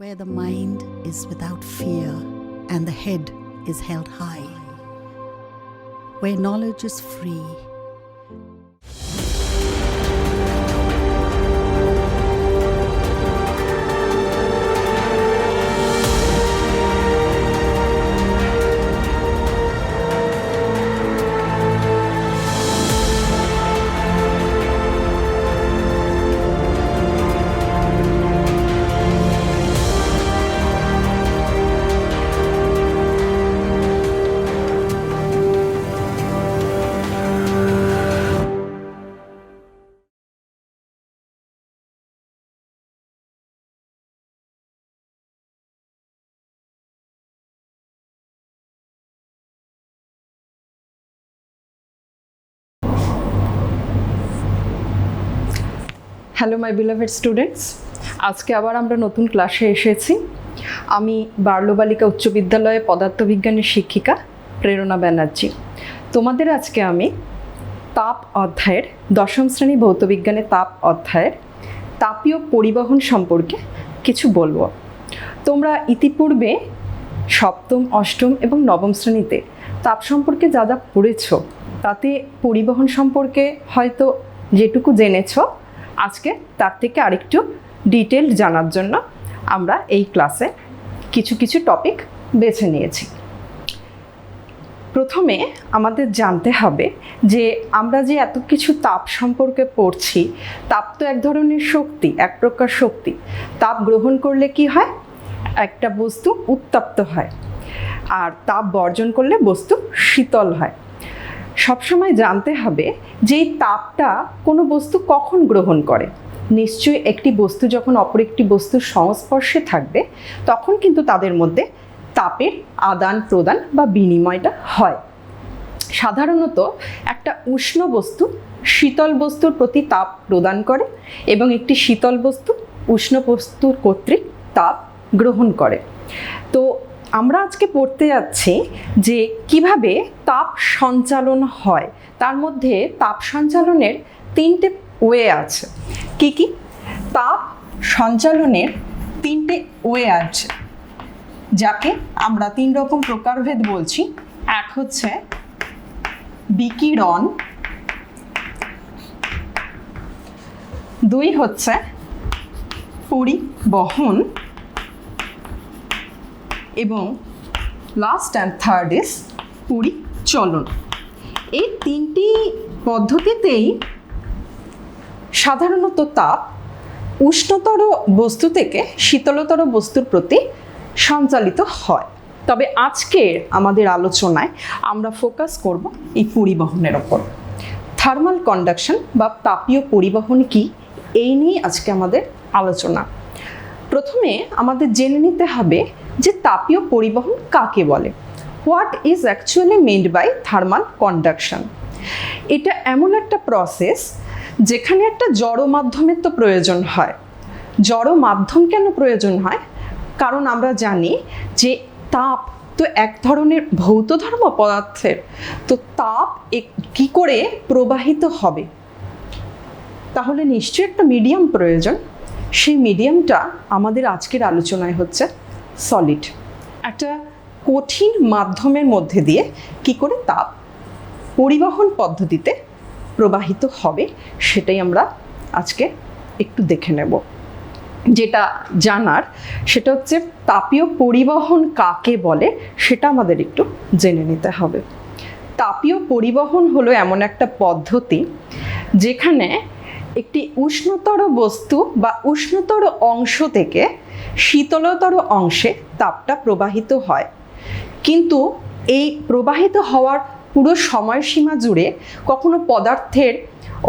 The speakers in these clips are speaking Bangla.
where the mind is without fear and the head is held high, where knowledge is free. Hello my beloved students, আজকে আবার আমরা নতুন ক্লাসে এসেছি। আমি বার্লো-বালিকা উচ্চ বিদ্যালয়ে পদার্থবিজ্ঞানের শিক্ষিকা প্রেরণা ব্যানার্জি। তোমাদের আজকে আমি তাপ অধ্যায়ের 10ম শ্রেণী ভৌতবিজ্ঞানের তাপ অধ্যায়ের তাপীয় পরিবহন সম্পর্কে কিছু বলবো। তোমরা ইতিপূর্বে 7ম, 8ম এবং 9ম শ্রেণীতে তাপ সম্পর্কে যা যা পড়েছ তাতে পরিবহন সম্পর্কে হয়তো যেটুকু জেনেছ, আজকে তার থেকে আরেকটু ডিটেলড জানার জন্য আমরা এই ক্লাসে কিছু কিছু টপিক বেছে নিয়েছি। প্রথমে আমাদের জানতে হবে যে আমরা যে এত কিছু তাপ সম্পর্কে পড়ছি, তাপ তো এক ধরনের শক্তি, এক প্রকার শক্তি। তাপ গ্রহণ করলে কি হয়? একটা বস্তু উত্তপ্ত হয়, আর তাপ বর্জন করলে বস্তু শীতল হয়। সবসময় জানতে হবে যে এই তাপটা কোনো বস্তু কখন গ্রহণ করে। নিশ্চয়ই একটি বস্তু যখন অপর একটি বস্তুর সংস্পর্শে থাকবে তখন কিন্তু তাদের মধ্যে তাপের আদান প্রদান বা বিনিময়টা হয়। সাধারণত একটা উষ্ণ বস্তু শীতল বস্তুর প্রতি তাপ প্রদান করে এবং একটি শীতল বস্তু উষ্ণ বস্তুর কর্তৃক তাপ গ্রহণ করে। তো আমরা আজকে পড়তে যাচ্ছি যে কিভাবে তাপ সঞ্চালন হয়। তার মধ্যে তাপ সঞ্চালনের 3টে ওয়ে আছে। কি কি? তাপ সঞ্চালনের 3টে ওয়ে আছে, যাকে আমরা 3 রকম প্রকারভেদ বলছি। এক হচ্ছে বিকিরণ, 2 হচ্ছে পরিবহন, এবং লাস্ট অ্যান্ড থার্ড ইজ পরিচলন। এই 3টি পদ্ধতিতেই সাধারণত তাপ উষ্ণতর বস্তু থেকে শীতলতর বস্তুর প্রতি সঞ্চালিত হয়। তবে আজকের আমাদের আলোচনায় আমরা ফোকাস করব এই পরিবহনের ওপর। থার্মাল কন্ডাকশন বা তাপীয় পরিবহন কি, এই নিয়ে আজকে আমাদের আলোচনা। প্রথমে আমাদের জেনে নিতে হবে যে তাপীয় পরিবহন কাকে বলে। What is actually meant by thermal conduction? এটা এমন একটা প্রসেস যেখানে একটা জড় মাধ্যমের তো প্রয়োজন হয়। জড় মাধ্যম কেন প্রয়োজন হয়? কারণ আমরা জানি যে তাপ তো এক ধরনের ভৌত ধর্ম পদার্থের, তো তাপ কি করে প্রবাহিত হবে? তাহলে নিশ্চয়ই একটা মিডিয়াম প্রয়োজন। সেই মিডিয়ামটা আমাদের আজকের আলোচনায় হচ্ছে সলিড। একটা কঠিন মাধ্যমের মধ্যে দিয়ে কি করে তাপ পরিবহন পদ্ধতিতে প্রবাহিত হবে সেটাই আমরা আজকে একটু দেখে নেব। যেটা জানার সেটা হচ্ছে তাপীয় পরিবহন কাকে বলে, সেটা আমাদের একটু জেনে নিতে হবে। তাপীয় পরিবহন হলো এমন একটা পদ্ধতি যেখানে একটি উষ্ণতর বস্তু বা উষ্ণতর অংশ থেকে শীতলতর অংশে তাপটা প্রবাহিত হয়, কিন্তু এই প্রবাহিত হওয়ার পুরো সময়সীমা জুড়ে কখনো পদার্থের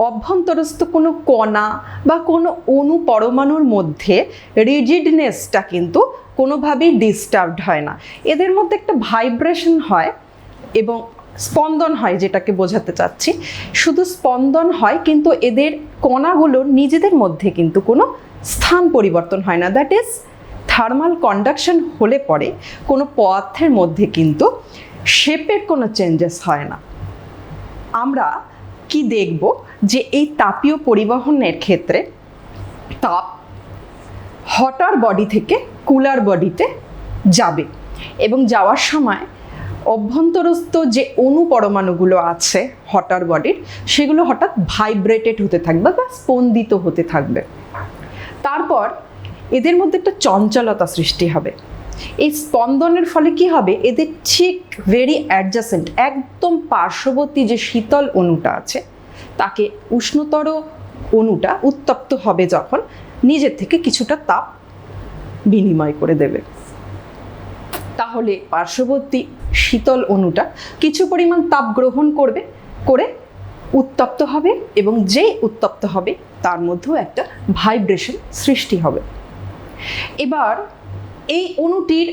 অভ্যন্তরস্থ কোনো কণা বা কোনো অণু পরমাণুর মধ্যে রিজিডনেসটা কিন্তু কোনোভাবেই ডিস্টার্বড হয় না। এদের মধ্যে একটা ভাইব্রেশন হয় এবং স্পন্দন হয়, যেটাকে বোঝাতে চাচ্ছি। শুধু স্পন্দন হয়, কিন্তু এদের কণাগুলোর নিজেদের মধ্যে কিন্তু কোনো স্থান পরিবর্তন হয় না। দ্যাট ইজ থার্মাল কন্ডাকশন হলে পরে কোনো পদার্থের মধ্যে কিন্তু শেপের কোনো চেঞ্জেস হয় না। আমরা কি দেখব যে এই তাপীয় পরিবহনের ক্ষেত্রে তাপ হটার বডি থেকে কুলার বডিতে যাবে এবং যাওয়ার সময় অভ্যন্তরস্থ যে অণু পরমাণুগুলো আছে হটার বডির, সেগুলো হঠাৎ ভাইব্রেটেড হতে থাকবে বা স্পন্দিত হতে থাকবে। তারপর এদের মধ্যে একটা চঞ্চলতা সৃষ্টি হবে। এই স্পন্দনের ফলে কি হবে, এদের ঠিক ভেরি অ্যাডজাসেন্ট, একদম পার্শ্ববর্তী যে শীতল অণুটা আছে, তাকে উষ্ণতর অণুটা উত্তপ্ত হবে যখন, নিজের থেকে কিছুটা তাপ বিনিময় করে দেবে। তাহলে পার্শ্ববর্তী শীতল অণুটা কিছু পরিমাণ তাপ গ্রহণ করে উত্তপ্ত হবে, এবং যেই উত্তপ্ত হবে তার মধ্যেও একটা ভাইব্রেশন সৃষ্টি হবে। এবার এই অণুটির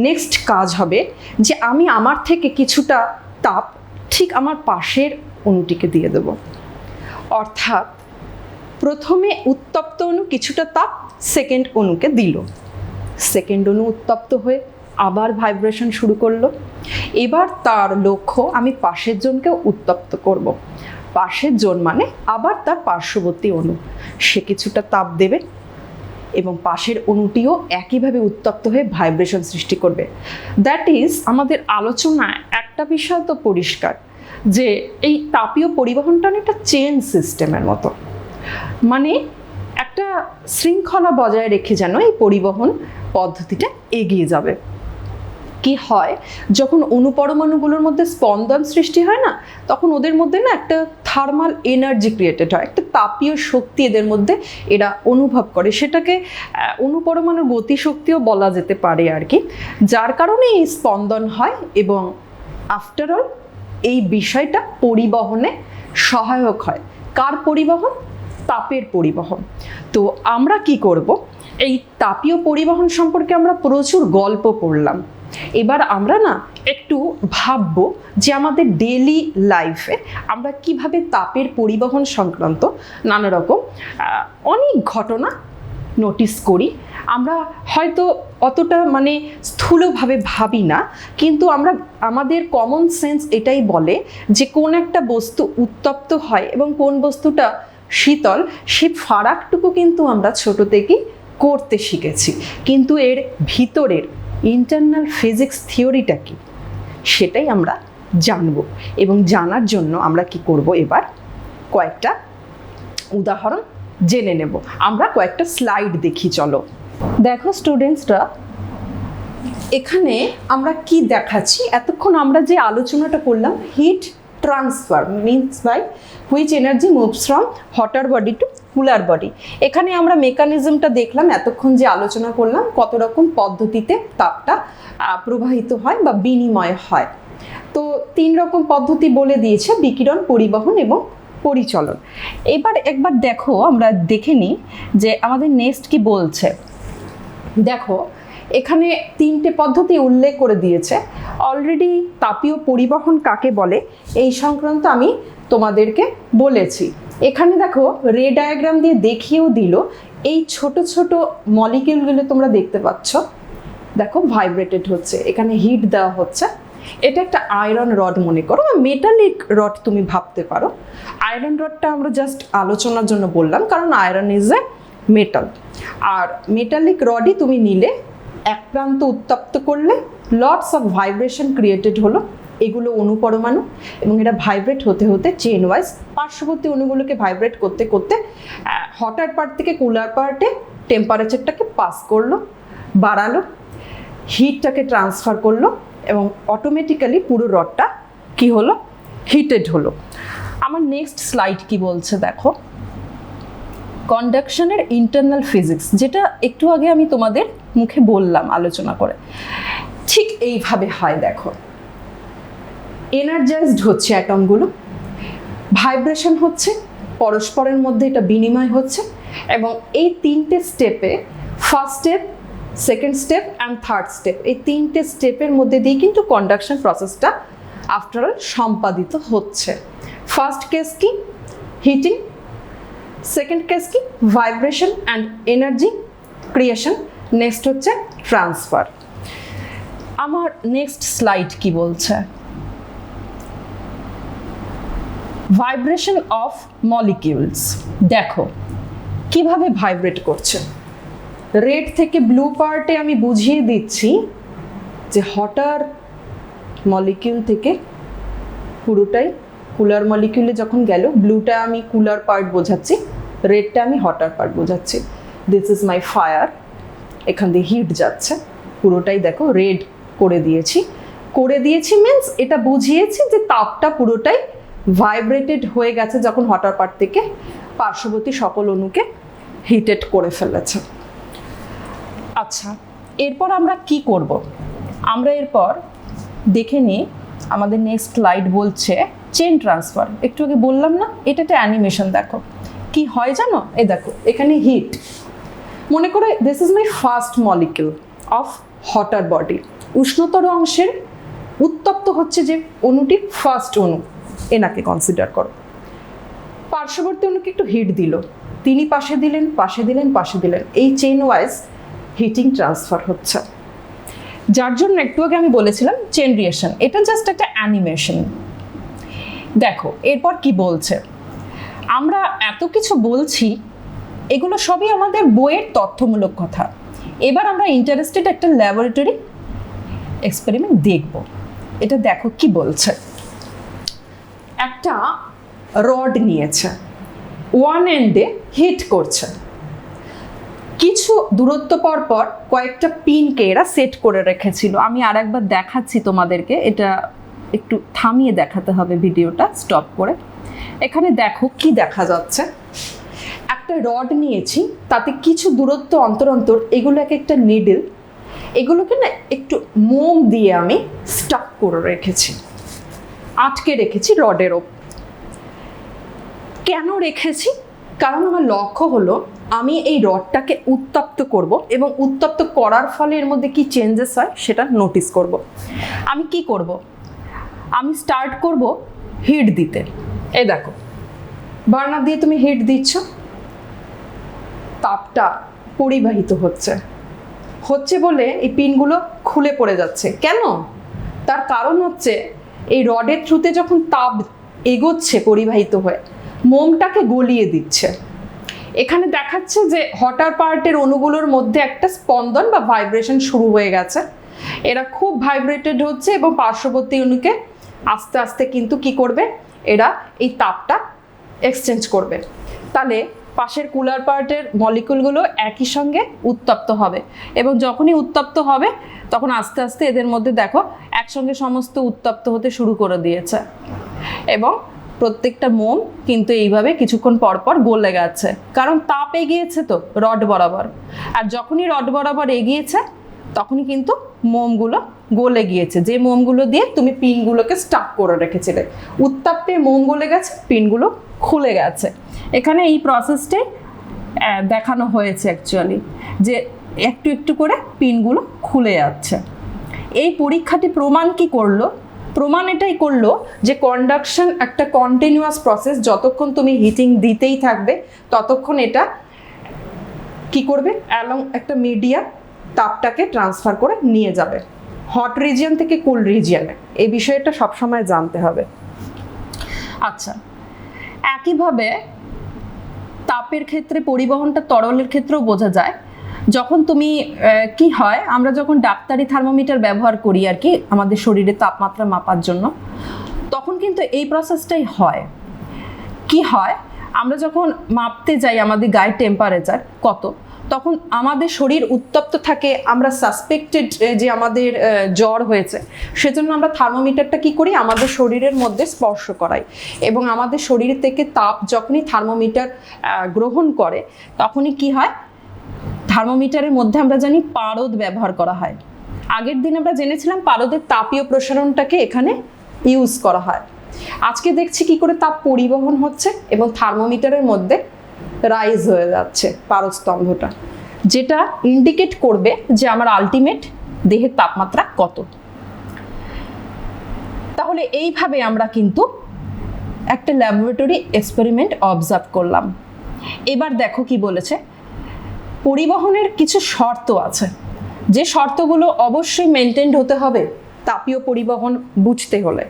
নেক্সট কাজ হবে যে আমি আমার থেকে কিছুটা তাপ ঠিক আমার পাশের অণুটিকে দিয়ে দেব। অর্থাৎ প্রথমে উত্তপ্ত অণু কিছুটা তাপ সেকেন্ড অণুকে দিল, সেকেন্ড অণু উত্তপ্ত হয়ে আবার ভাইব্রেশন শুরু করলো। এবার তার লক্ষ্য আমি পাশের জনকেও উত্তপ্ত করব। পাশের জন মানে আবার তার পার্শ্ববর্তী অণু, সে কিছুটা তাপ দেবে এবং পাশের অণুটিও একইভাবে উত্তপ্ত হয়ে ভাইব্রেশন সৃষ্টি করবে। দ্যাট ইজ, আমাদের আলোচনায় একটা বিষয় তো পরিষ্কার যে এই তাপীয় পরিবহনটা একটা চেইন সিস্টেমের মতো, মানে একটা শৃঙ্খলা বজায় রেখে যেন এই পরিবহন পদ্ধতিটা এগিয়ে যাবে। কি হয়, যখন অণুপরমাণুগুলোর মধ্যে স্পন্দন সৃষ্টি হয় না, তখন ওদের মধ্যে না একটা থার্মাল এনার্জি ক্রিয়েটেড হয়, একটা তাপীয় শক্তি এদের মধ্যে এরা অনুভব করে, সেটাকে অণুপরমাণুর গতিশক্তিও বলা যেতে পারে আর কি, যার কারণে এই স্পন্দন হয়। এবং আফটার অল এই বিষয়টা পরিবহনে সহায়ক হয়। কার পরিবহন? তাপের পরিবহন। তো আমরা কি করব, এই তাপীয় পরিবহন সম্পর্কে আমরা প্রচুর গল্প পড়লাম। এবার আমরা না একটু ভাববো যে আমাদের ডেইলি লাইফে আমরা কিভাবে তাপের পরিবহন সংক্রান্ত নানা রকম অনেক ঘটনা নোটিস করি। আমরা হয়তো অতটা মানে স্থূলভাবে ভাবি না, কিন্তু আমাদের কমন সেন্স এটাই বলে যে কোন একটা বস্তু উত্তপ্ত হয় এবং কোন বস্তুটা শীতল, সে ফারাকটুকু কিন্তু আমরা ছোট থেকেই করতে শিখেছি। কিন্তু এর ভিতরের ইন্টারনাল ফিজিক্স থিওরিটা কি, সেটাই আমরা জানব। এবং জানার জন্য আমরা কি করব, এবার কয়েকটা উদাহরণ জেনে নেব। আমরা কয়েকটা স্লাইড দেখি, চলো। দেখো স্টুডেন্টসরা, এখানে আমরা কি দেখাচ্ছি, এতক্ষণ আমরা যে আলোচনাটা করলাম, heat transfer means by which energy moves from hotter body to cooler body. এখানে আমরা মেকানিজমটা দেখলাম, এতক্ষণ যে আলোচনা করলাম কত রকম পদ্ধতিতে তাপটা প্রবাহিত হয় বা বিনিময় হয়। তো 3 রকম পদ্ধতি বলে দিয়েছে, বিকিরণ, পরিবহন এবং পরিচলন। এবার একবার দেখো, আমরা দেখে নিই যে আমাদের নেক্সট কি বলছে। দেখো এখানে 3টে পদ্ধতি উল্লেখ করে দিয়েছে। অলরেডি তাপীয় পরিবহন কাকে বলে এই সংক্রান্ত আমি তোমাদেরকে বলেছি। এখানে দেখো রে ডায়াগ্রাম দিয়ে দেখিয়েও দিল। এই ছোট ছোট মলিকিউলগুলো তোমরা দেখতে পাচ্ছ, দেখো ভাইব্রেটেড হচ্ছে, এখানে হিট দেওয়া হচ্ছে। এটা একটা আয়রন রড মনে করো, মেটালিক রড তুমি ভাবতে পারো। আয়রন রডটা আমরা জাস্ট আলোচনার জন্য বললাম, কারণ আয়রন ইজ এ মেটাল। আর মেটালিক রডই তুমি নিলে, এক প্রান্ত উত্তপ্ত করলে লটস অফ ভাইব্রেশন ক্রিয়েটেড হলো। এগুলো অণুপরমাণু, এবং এটা ভাইব্রেট হতে হতে চেন ওয়াইজ পার্শ্ববর্তী অণুগুলোকে ভাইব্রেট করতে করতে হটার পার্ট থেকে কুলার পার্টে টেম্পারেচারটাকে পাস করলো, বাড়ালো, হিটটাকে ট্রান্সফার করলো, এবং অটোমেটিক্যালি পুরো রডটা কি হলো, হিটেড হলো। আমার নেক্সট স্লাইড কি বলছে দেখো, কন্ডাকশনের ইন্টারনাল ফিজিক্স, যেটা একটু আগে আমি তোমাদের মুখে বললাম আলোচনা করে। ঠিক এইভাবে হয়, দেখো এনার্জাইজড হচ্ছে অ্যাটমগুলো, ভাইব্রেশন হচ্ছে, পরস্পরের মধ্যে এটা বিনিময় হচ্ছে, এবং এই 3টে স্টেপে, first step, second step and third step, এই 3টে স্টেপের মধ্যে দিয়ে কিন্তু কন্ডাকশন প্রসেসটা আফটার অল সম্পাদিত হচ্ছে। ফার্স্ট কেস কি, হিটিং। সেকেন্ড কেস কি, vibration and energy creation. Next হচ্ছে ট্রান্সফার। আমার নেক্সট স্লাইড কি বলছে, ভাইব্রেশন অফ মলিকিউলস। দেখো কিভাবে ভাইব্রেট করছে। রেড থেকে ব্লু পার্টে আমি বুঝিয়ে দিচ্ছি যে হটার মলিকিউল থেকে পুরোটাই কুলার মলিকিউলে যখন গেল, ব্লুটা আমি কুলার পার্ট বোঝাচ্ছি, রেডটা আমি হটার পার্ট বোঝাচ্ছি। দিস ইজ মাই ফায়ার, এখান দিয়ে হিট যাচ্ছে, পুরোটাই দেখো রেড করে দিয়েছি মিন্স এটা বুঝিয়েছি যে তাপটা পুরোটাই ভাইব্রেটেড হয়ে গেছে যখন হটার পার্ট থেকে পার্শ্ববর্তী সকল অণুকে হিটেড করে ফেলেছে। আচ্ছা, এরপর আমরা কি করব? আমরা এরপর দেখে নিই, আমাদের নেক্সট স্লাইড বলছে চেন ট্রান্সফার। একটু আগে বললাম না, এটা একটা অ্যানিমেশন, দেখো কি হয় জানো? এই দেখো এখানে হিট, মনে করো this is my first molecule of hotter body, উষ্ণতর অংশের উত্তপ্ত হচ্ছে যে অণুটি ফার্স্ট অণু, এনাকে কনসিডার করো। পার্শ্ববর্তী অণুকে একটু হিট দিল, তিনি পাশে দিলেন, এই চেইন ওয়াইজ হিটিং ট্রান্সফার হচ্ছে, যার জন্য একটু আগে আমি বলেছিলাম চেন রিঅ্যাকশন। এটা জাস্ট একটা অ্যানিমেশন। দেখো এরপর কি বলছে, আমরা এত কিছু বলছি, এগুলো সবই আমাদের বইয়ের তথ্যমূলক কথা। এবার আমরা ইন্টারেস্টেড একটা ল্যাবরেটরি এক্সপেরিমেন্ট দেখব। এটা দেখো কি বলছে, একটা রড নিয়েছে, ওয়ান এন্ডে হিট করছে, কিছু দূরত্ব পর পর কয়েকটা পিনকে এরা সেট করে রেখেছিল। আমি আর একবার দেখাচ্ছি তোমাদেরকে, এটা একটু থামিয়ে দেখাতে হবে ভিডিওটা স্টপ করে। এখানে দেখো কি দেখা যাচ্ছে, একটা রড নিয়েছি, তাতে কিছু দূরত্ব অন্তর অন্তর এগুলো এক একটা নিডল, এগুলোকে না একটু মোম দিয়ে আমি স্টাক করে রেখেছি, আটকে রেখেছি রডের ওপর। কেন রেখেছি? কারণ আমার লক্ষ্য হলো আমি এই রডটাকে উত্তপ্ত করব এবং উত্তপ্ত করার ফলে এর মধ্যে কি চেঞ্জেস হয় সেটা নোটিস করব। আমি কি করব? আমি স্টার্ট করব হিট দিতে। এই দেখো বার্নার দিয়ে তুমি হিট দিচ্ছ, তাপটা পরিবাহিত হচ্ছে বলে এই পিনগুলো খুলে পড়ে যাচ্ছে। কেন? তার কারণ হচ্ছে এই রডের থ্রুতে যখন তাপ এগোচ্ছে পরিবাহিত হয়ে, মোমটাকে গলিয়ে দিচ্ছে। এখানে দেখাচ্ছে যে হটার পার্টের অণুগুলোর মধ্যে একটা স্পন্দন বা ভাইব্রেশন শুরু হয়ে গেছে, এরা খুব ভাইব্রেটেড হচ্ছে এবং পার্শ্ববর্তী অণুকে আস্তে আস্তে কিন্তু কি করবে, এরা এই তাপটা এক্সচেঞ্জ করবে। তাহলে পাশের কুলার পার্টের মলিকুলগুলো একই সঙ্গে উত্তপ্ত হবে এবং যখনই উত্তপ্ত হবে তখন আস্তে আস্তে এদের মধ্যে দেখো একসঙ্গে সমস্ত উত্তপ্ত হতে শুরু করে দিয়েছে এবং প্রত্যেকটা মোম কিন্তু এইভাবে কিছুক্ষণ পর পর গলে গেছে, কারণ তাপ এগিয়েছে তো রড বরাবর। আর যখনই রড বরাবর এগিয়েছে তখনই কিন্তু মোমগুলো গলে গিয়েছে, যে মোমগুলো দিয়ে তুমি পিনগুলোকে স্টাক করে রেখেছিলে। উত্তাপে মোম গলে গেছে, পিনগুলো খুলে গেছে। এখানে এই প্রসেসটাই দেখানো হয়েছে অ্যাকচুয়ালি, যে একটু একটু করে পিনগুলো খুলে যাচ্ছে। এই পরীক্ষাটি প্রমাণ কি করলো? প্রমাণ এটাই করলো যে কন্ডাকশন একটা কন্টিনিউয়াস প্রসেস, যতক্ষণ তুমি হিটিং দিতেই থাকবে ততক্ষণ এটা কি করবে, অ্যালং একটা মিডিয়া তাপটাকে ট্রান্সফার করে নিয়ে যাবে হট রিজিয়ন থেকে কুল রিজিয়নে। এই বিষয়টা সবসময় জানতে হবে। আচ্ছা, একইভাবে তাপের ক্ষেত্রে পরিবহনটা তরলের ক্ষেত্রেও বোঝা যায়। যখন তুমি কি হয়, আমরা যখন ডাক্তারি থার্মোমিটার ব্যবহার করি আর কি আমাদের শরীরে তাপমাত্রা মাপার জন্য, তখন কিন্তু এই প্রসেসটাই হয়। কি হয়, আমরা যখন মাপতে যাই আমাদের গায়ের টেম্পারেচার কত, তখন আমাদের শরীর উত্তপ্ত থাকে, আমরা সাসপেক্টেড যে আমাদের জ্বর হয়েছে, সেজন্য আমরা থার্মোমিটারটা কি করি, আমাদের শরীরের মধ্যে স্পর্শ করাই এবং আমাদের শরীর থেকে তাপ যখনই থার্মোমিটার গ্রহণ করে তখনই কি হয়, থার্মোমিটারের মধ্যে আমরা জানি পারদ ব্যবহার করা হয়। আগের দিন আমরা জেনেছিলাম পারদের তাপীয় প্রসারণটাকে এখানে ইউজ করা হয়। আজকে দেখছি কি করে তাপ পরিবহন হচ্ছে এবং থার্মোমিটারের মধ্যে রাইজ হয়ে যাচ্ছে পারদ স্তম্ভটা, যেটা ইন্ডিকেট করবে যে আমার আলটিমেট দেহের তাপমাত্রা কত। তাহলে এইভাবে আমরা কিন্তু একটা ল্যাবরেটরি এক্সপেরিমেন্ট অবজার্ভ করলাম। এবার দেখো কি বলেছে, পরিবহনের কিছু শর্ত আছে, যে শর্তগুলো অবশ্যই মেনটেন্ড হতে হবে তাপীয় পরিবহন বুঝতে হলে।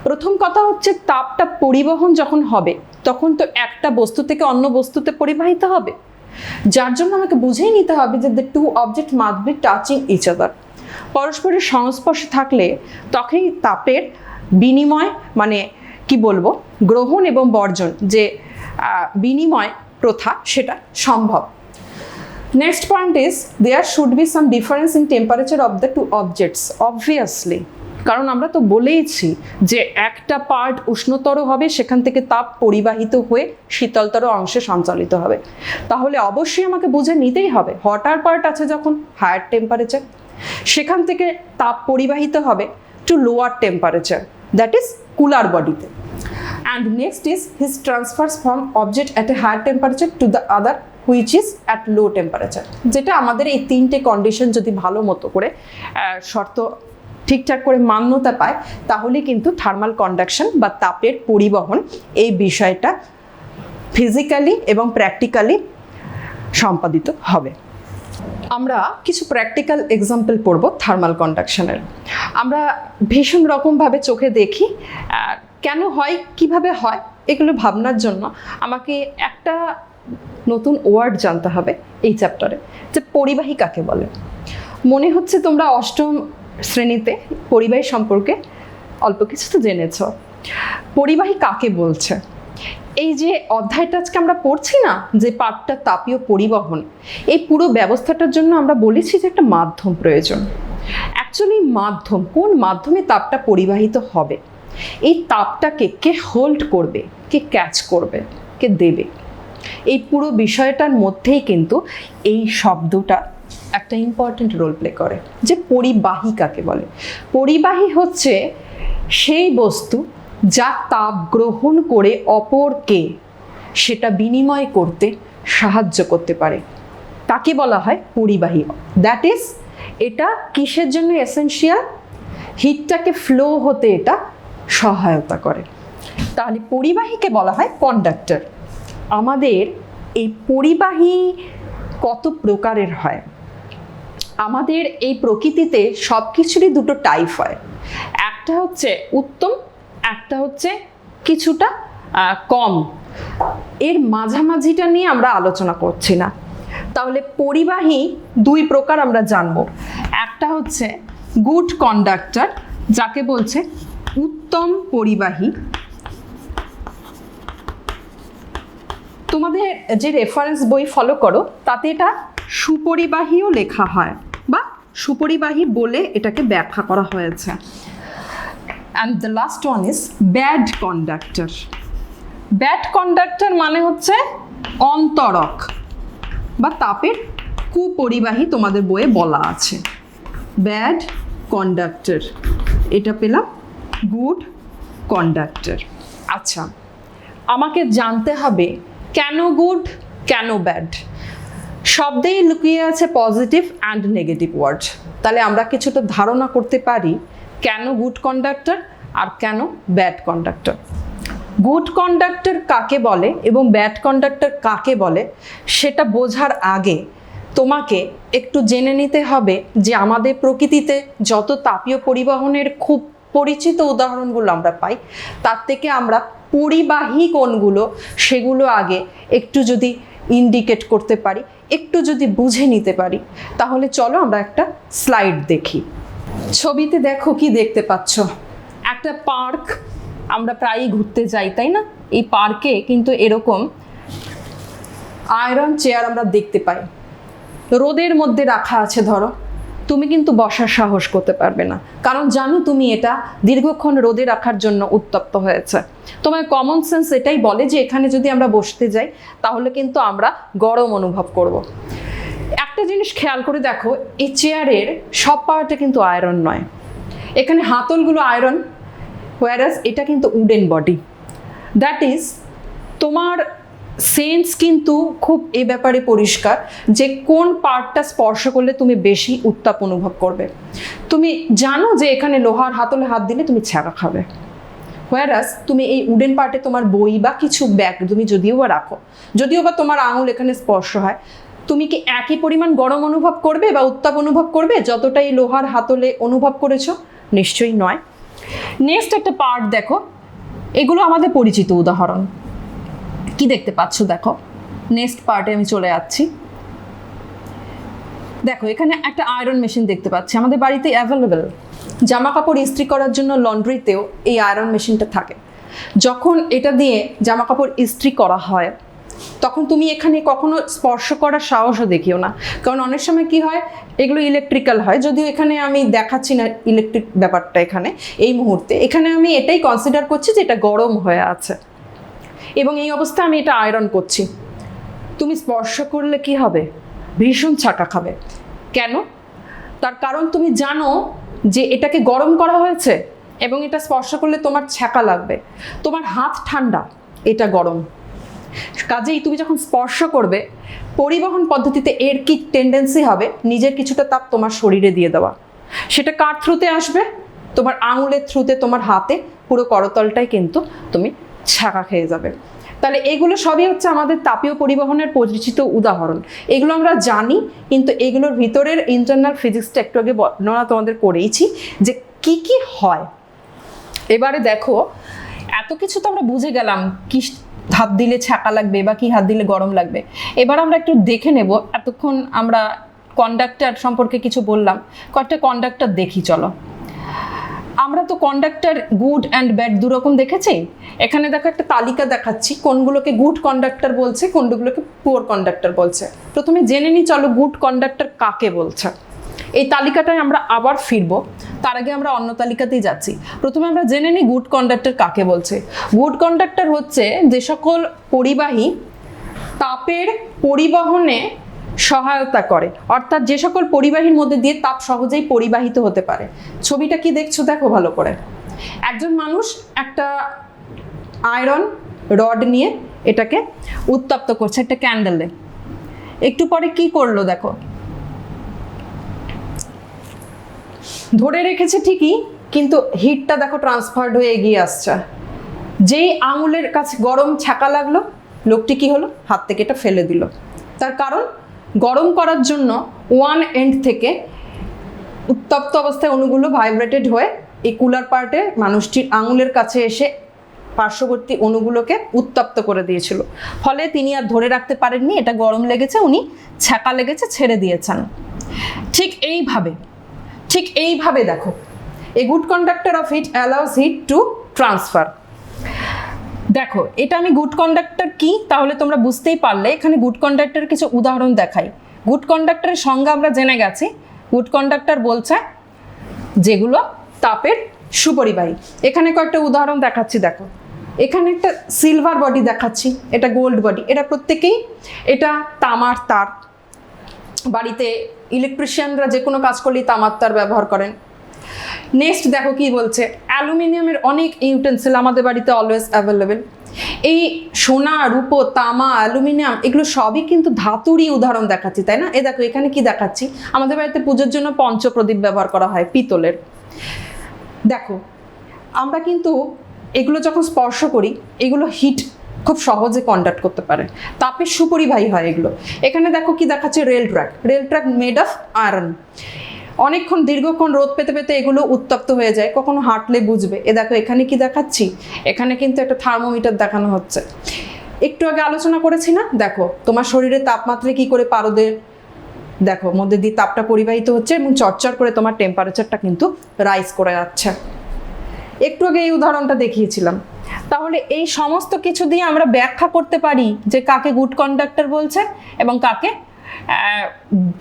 প্রথম কথা হচ্ছে, তাপটা পরিবহন যখন হবে তখন তো একটা বস্তু থেকে অন্য বস্তুতে পরিবাহিত হবে। যার জন্য আমাকে বুঝেই নিতে হবে যে the two object must be touching each other. পরস্পরের সংস্পর্শে থাকলে তখনই তাপের বিনিময়, মানে কি বলবো, গ্রহণ এবং বর্জন যে বিনিময় প্রথা, সেটা সম্ভব। Next point is there should be some difference in temperature of the two objects, obviously, কারণ আমরা তো বলেইছি যে একটা পার্ট উষ্ণতর হবে, সেখান থেকে তাপ পরিবাহিত হয়ে শীতলতর অংশে সঞ্চালিত হবে। তাহলে অবশ্যই আমাকে বুঝে নিতেই হবে হটার পার্ট আছে যখন হায়ার টেম্পারেচার, সেখান থেকে তাপ পরিবাহিত হবে to lower temperature, that is cooler বডিতে। And next is his transfers from object at a higher temperature to the other which is at low temperature. যেটা আমাদের এই তিনটে কন্ডিশন যদি ভালো মতো করে শর্ত ঠিকঠাক করে মান্যতা পায়, তাহলে কিন্তু থার্মাল কন্ডাকশন বা তাপের পরিবহন এই বিষয়টা ফিজিক্যালি এবং প্র্যাকটিক্যালি সম্পাদিত হবে। আমরা কিছু প্র্যাকটিক্যাল এক্সাম্পল পড়ব থার্মাল কন্ডাকশনের। আমরা ভীষণ রকমভাবে চোখে দেখি, কেন হয়, কিভাবে হয়, এগুলো ভাবনার জন্য আমাকে একটা নতুন ওয়ার্ড জানতে হবে এই চ্যাপ্টারে, যে পরিবাহী কাকে বলে। মনে হচ্ছে তোমরা অষ্টম শ্রেণীতে পরিবাহী সম্পর্কে অল্প কিছু তো জেনেছ। পরিবাহী কাকে বলছে? এই যে অধ্যায়টা আজকে আমরা পড়ছি না, যে পাঠটা তাপীয় পরিবহন, এই পুরো ব্যবস্থাটার জন্য আমরা বলেছি যে একটা মাধ্যম প্রয়োজন। অ্যাকচুয়ালি মাধ্যম, কোন মাধ্যমে তাপটা পরিবাহিত হবে, এই তাপটাকে কে হোল্ড করবে, কে ক্যাচ করবে, কে দেবে, এই পুরো বিষয়টার মধ্যেই কিন্তু এই শব্দটা একটা ইম্পর্টেন্ট রোল প্লে করে। যে পরিবাহী কাকে বলে? পরিবাহী হচ্ছে সেই বস্তু যা তাপ গ্রহণ করে অপরকে সেটা বিনিময় করতে সাহায্য করতে পারে, তাকে বলা হয় পরিবাহী। দ্যাট ইজ, এটা কিসের জন্য এসেনশিয়াল? হিটটাকে ফ্লো হতে এটা সহায়তা করে। তাহলে পরিবাহীকে বলা হয় কন্ডাক্টর। আমাদের এই পরিবাহী কত প্রকারের হয়? আমাদের এই প্রকৃতিতে সব কিছুরই দুটো টাইপ হয়, একটা হচ্ছে উত্তম, একটা হচ্ছে কিছুটা কম। এর মাঝামাঝিটা নিয়ে আমরা আলোচনা করছি না। তাহলে পরিবাহী দুই প্রকার আমরা জানবো, একটা হচ্ছে গুড কন্ডাক্টর, যাকে বলছে উত্তম পরিবাহী। তোমাদের যে রেফারেন্স বই ফলো করো তাতে এটা সুপরিবাহীও লেখা হয়, বা সুপরিবাহী বলে এটাকে ব্যাখ্যা করা হয়েছে। And the last one is bad conductor. Bad conductor মানে হচ্ছে অন্তরক বা তাপের কুপরিবাহী, তোমাদের বইয়ে বলা আছে ব্যাড কন্ডাক্টর। এটা পেলাম গুড কন্ডাক্টর। আচ্ছা, আমাকে জানতে হবে কেন গুড, কেন ব্যাড। শব্দেই লুকিয়ে আছে পজিটিভ অ্যান্ড নেগেটিভ ওয়ার্ড। তাহলে আমরা কিছুটা ধারণা করতে পারি কেন গুড কন্ডাক্টর আর কেন ব্যাড কন্ডাক্টর। গুড কন্ডাক্টর কাকে বলে এবং ব্যাড কন্ডাক্টর কাকে বলে, সেটা বোঝার আগে তোমাকে একটু জেনে নিতে হবে যে আমাদের প্রকৃতিতে যত তাপীয় পরিবহনের খুব পরিচিত উদাহরণগুলো আমরা পাই, তার থেকে আমরা পরিবাহী কোনগুলো সেগুলো আগে একটু যদি ইন্ডিকেট করতে পারি, একটু যদি বুঝে নিতে পারি, তাহলে চলো আমরা একটা স্লাইড দেখি। ছবিতে দেখো কি দেখতে পাচ্ছ, একটা পার্ক। আমরা প্রায়ই ঘুরতে যাই, তাই না? এই পার্কে কিন্তু এরকম আয়রন চেয়ার আমরা দেখতে পাই, রোদের মধ্যে রাখা আছে। ধরো তুমি কিন্তু বসার সাহস করতে পারবে না, কারণ জানো তুমি এটা দীর্ঘক্ষণ রোদে রাখার জন্য উত্তপ্ত হয়েছে। তোমার কমন সেন্স এটাই বলে যে এখানে যদি আমরা বসতে যাই তাহলে কিন্তু আমরা গরম অনুভব করব। একটা জিনিস খেয়াল করে দেখো, এই চেয়ারের সব পার্টে কিন্তু আয়রন নয়। এখানে হাতলগুলো আয়রন, হোয়ারাস এটা কিন্তু উডেন বডি। দ্যাট ইজ, তোমার সেন্স কিন্তু খুব এ ব্যাপারে পরিষ্কার যে কোন পার্টটা স্পর্শ করলে তুমি বেশি উত্তাপ অনুভব করবে। তুমি জানো যে এখানে লোহার হাতলে হাত দিলে তুমি ছ্যাঁকা খাবে, হোয়ারাস তুমি এই উডেন পার্টে তোমার বই বা কিছু ব্যাগ তুমি যদিও বা রাখো, যদিও বা তোমার আঙুল এখানে স্পর্শ হয়, তুমি কি একই পরিমাণ গরম অনুভব করবে বা উত্তাপ অনুভব করবে যতটা এই লোহার হাতলে অনুভব করেছো? নিশ্চয়ই নয়। নেক্সট একটা পার্ট দেখো, এগুলো আমাদের পরিচিত উদাহরণ। কি দেখতে পাচ্ছ দেখো, নেক্সট পার্টে আমি চলে যাচ্ছি। দেখো এখানে একটা আয়রন মেশিন দেখতে পাচ্ছি, আমাদের বাড়িতে অ্যাভেলেবেল। জামা কাপড় ইস্ত্রি করার জন্য লন্ড্রিতেও এই আয়রন মেশিনটা থাকে। যখন এটা দিয়ে জামা কাপড় ইস্ত্রি করা হয় তখন তুমি এখানে কখনো স্পর্শ করার সাহসও দেখিও না, কারণ অনেক সময় কি হয়, এগুলো ইলেকট্রিক্যাল হয়। যদিও এখানে আমি দেখাচ্ছি না ইলেকট্রিক ব্যাপারটা এখানে এই মুহূর্তে, এখানে আমি এটাই কনসিডার করছি যে এটা গরম হয়ে আছে এবং এই অবস্থায় আমি এটা আয়রন করছি। তুমি স্পর্শ করলে কি হবে? ভীষণ ছাকা খাবে। কেন? তার কারণ তুমি জানো যে এটাকে গরম করা হয়েছে এবং এটা স্পর্শ করলে তোমার ছ্যাঁকা লাগবে, তোমার হাত ঠান্ডা, এটা গরম। কাজেই তুমি যখন স্পর্শ করবে, পরিবহন পদ্ধতিতে এর কি টেন্ডেন্সি হবে নিজের কিছুটা তাপ তোমার শরীরে দিয়ে দেওয়া। সেটা কার থ্রুতে আসবে? তোমার আঙুলের থ্রুতে, তোমার হাতে পুরো করতলটাই কিন্তু তুমি ছ্যাঁকা খেয়ে যাবে। তাহলে এগুলো সবই হচ্ছে আমাদের তাপীয় পরিবহনের পরিচিত উদাহরণ। এগুলো আমরা জানি, কিন্তু এগুলোর ভিতরের ইন্টারনাল ফিজিক্সটা একটু আগে বর্ণনা তোমাদের করেইছি যে কি কি হয়। এবারে দেখো, এত কিছু তো আমরা বুঝে গেলাম, কি হাত দিলে ছ্যাঁকা লাগবে বা কি হাত দিলে গরম লাগবে। এবার আমরা একটু দেখে নেব, এতক্ষণ আমরা কন্ডাক্টর সম্পর্কে কিছু বললাম, কয়েকটা কন্ডাক্টর দেখি চলো। আমরা তো কন্ডাক্টর গুড অ্যান্ড ব্যাড দুরকম দেখেছি। এখানে দেখো একটা তালিকা দেখাচ্ছি, কোনগুলোকে গুড কন্ডাক্টর বলছে, কোনগুলোকে পুয়ার কন্ডাক্টর বলছে। প্রথমে জেনে নিই চলো গুড কন্ডাক্টর কাকে বলছে। এই তালিকাটায় আমরা আবার ফিরবো, তার আগে আমরা অন্য তালিকাতেই যাচ্ছি। প্রথমে আমরা জেনে নিই গুড কন্ডাক্টর কাকে বলছে। গুড কন্ডাক্টর হচ্ছে যে সকল পরিবাহী তাপের পরিবহনে সহায়তা করে, অর্থাৎ যে সকল পরিবাহীর মধ্যে দিয়ে তাপ সহজেই পরিবাহিত হতে পারে। ছবিটা কি দেখছো? দেখো ভালো করে। একজন মানুষ একটা আয়রন রড নিয়ে এটাকে উত্তপ্ত করছে একটা ক্যান্ডেলে। একটু পরে কি করলো দেখো, ধরে রেখেছে ঠিকই, কিন্তু হিটটা দেখো ট্রান্সফার্ড হয়ে এগিয়ে আসছে। যেই আঙুলের কাছে গরম ছ্যাঁকা লাগলো, লোকটি কি হলো? হাত থেকে এটা ফেলে দিল। তার কারণ গরম করার জন্য ওয়ান এন্ড থেকে উত্তপ্ত অবস্থায় অণুগুলো ভাইব্রেটেড হয়ে এই কুলার পার্টে মানুষটির আঙুলের কাছে এসে পার্শ্ববর্তী অণুগুলোকে উত্তপ্ত করে দিয়েছিল। ফলে তিনি আর ধরে রাখতে পারেননি, এটা গরম লেগেছে, উনি ছ্যাঁকা লেগেছে, ছেড়ে দিয়েছেন। ঠিক এইভাবে দেখো, a good conductor of heat allows heat to transfer. দেখো এটা আমি গুড কন্ডাক্টর কি তাহলে তোমরা বুঝতেই পারলে। এখানে গুড কন্ডাক্টরের কিছু উদাহরণ দেখাই। গুড কন্ডাক্টরের সংজ্ঞা আমরা জেনে গেছি। গুড কন্ডাক্টর বলছে যেগুলো তাপের সুপরিবাহী। এখানে কয়েকটা উদাহরণ দেখাচ্ছি। দেখো এখানে একটা সিলভার বডি দেখাচ্ছি, এটা গোল্ড বডি, এটা প্রত্যেকেই এটা তামার তার। বাড়িতে ইলেকট্রিশিয়ানরা যে কোনো কাজ করলেই তামার তার ব্যবহার করেন। নেক্সট দেখো কি বলছে, অ্যালুমিনিয়ামের অনেক ইউটেন্সিল আমাদের বাড়িতে অলওয়েজ অ্যাভেলেবেল। এই সোনা, রূপো, তামা, অ্যালুমিনিয়াম এগুলো সবই কিন্তু ধাতুরই উদাহরণ দেখাচ্ছি, তাই না? এ দেখো এখানে কি দেখাচ্ছি, আমাদের বাড়িতে পুজোর জন্য পঞ্চপ্রদীপ ব্যবহার করা হয় পিতলের। দেখো আমরা কিন্তু এগুলো যখন স্পর্শ করি, এগুলো হিট খুব সহজে কন্ডাক্ট করতে পারে, তাপের সুপরিবাহী হয় এগুলো। এখানে দেখো কি দেখাচ্ছে, rail track made of iron. অনেকক্ষণ দীর্ঘক্ষণ রোদ পেতে পেতে এগুলো উত্তপ্ত হয়ে যায়, কখনো হাঁটলে বুঝবে। এ দেখো এখানে কি দেখাচ্ছি, এখানে কিন্তু একটা থার্মোমিটার দেখানো হচ্ছে। একটু আগে আলোচনা করেছি না, দেখো তোমার শরীরের তাপমাত্রা কি করে পারদের দেখো মধ্যে দিয়ে তাপটা পরিবাহিত হচ্ছে এবং চটচট করে তোমার টেম্পারেচারটা কিন্তু রাইজ করে যাচ্ছে। একটু আগে এই উদাহরণটা দেখিয়েছিলাম। তাহলে এই সমস্ত কিছু দিয়ে আমরা ব্যাখ্যা করতে পারি যে কাকে গুড কন্ডাক্টর বলছে এবং কাকে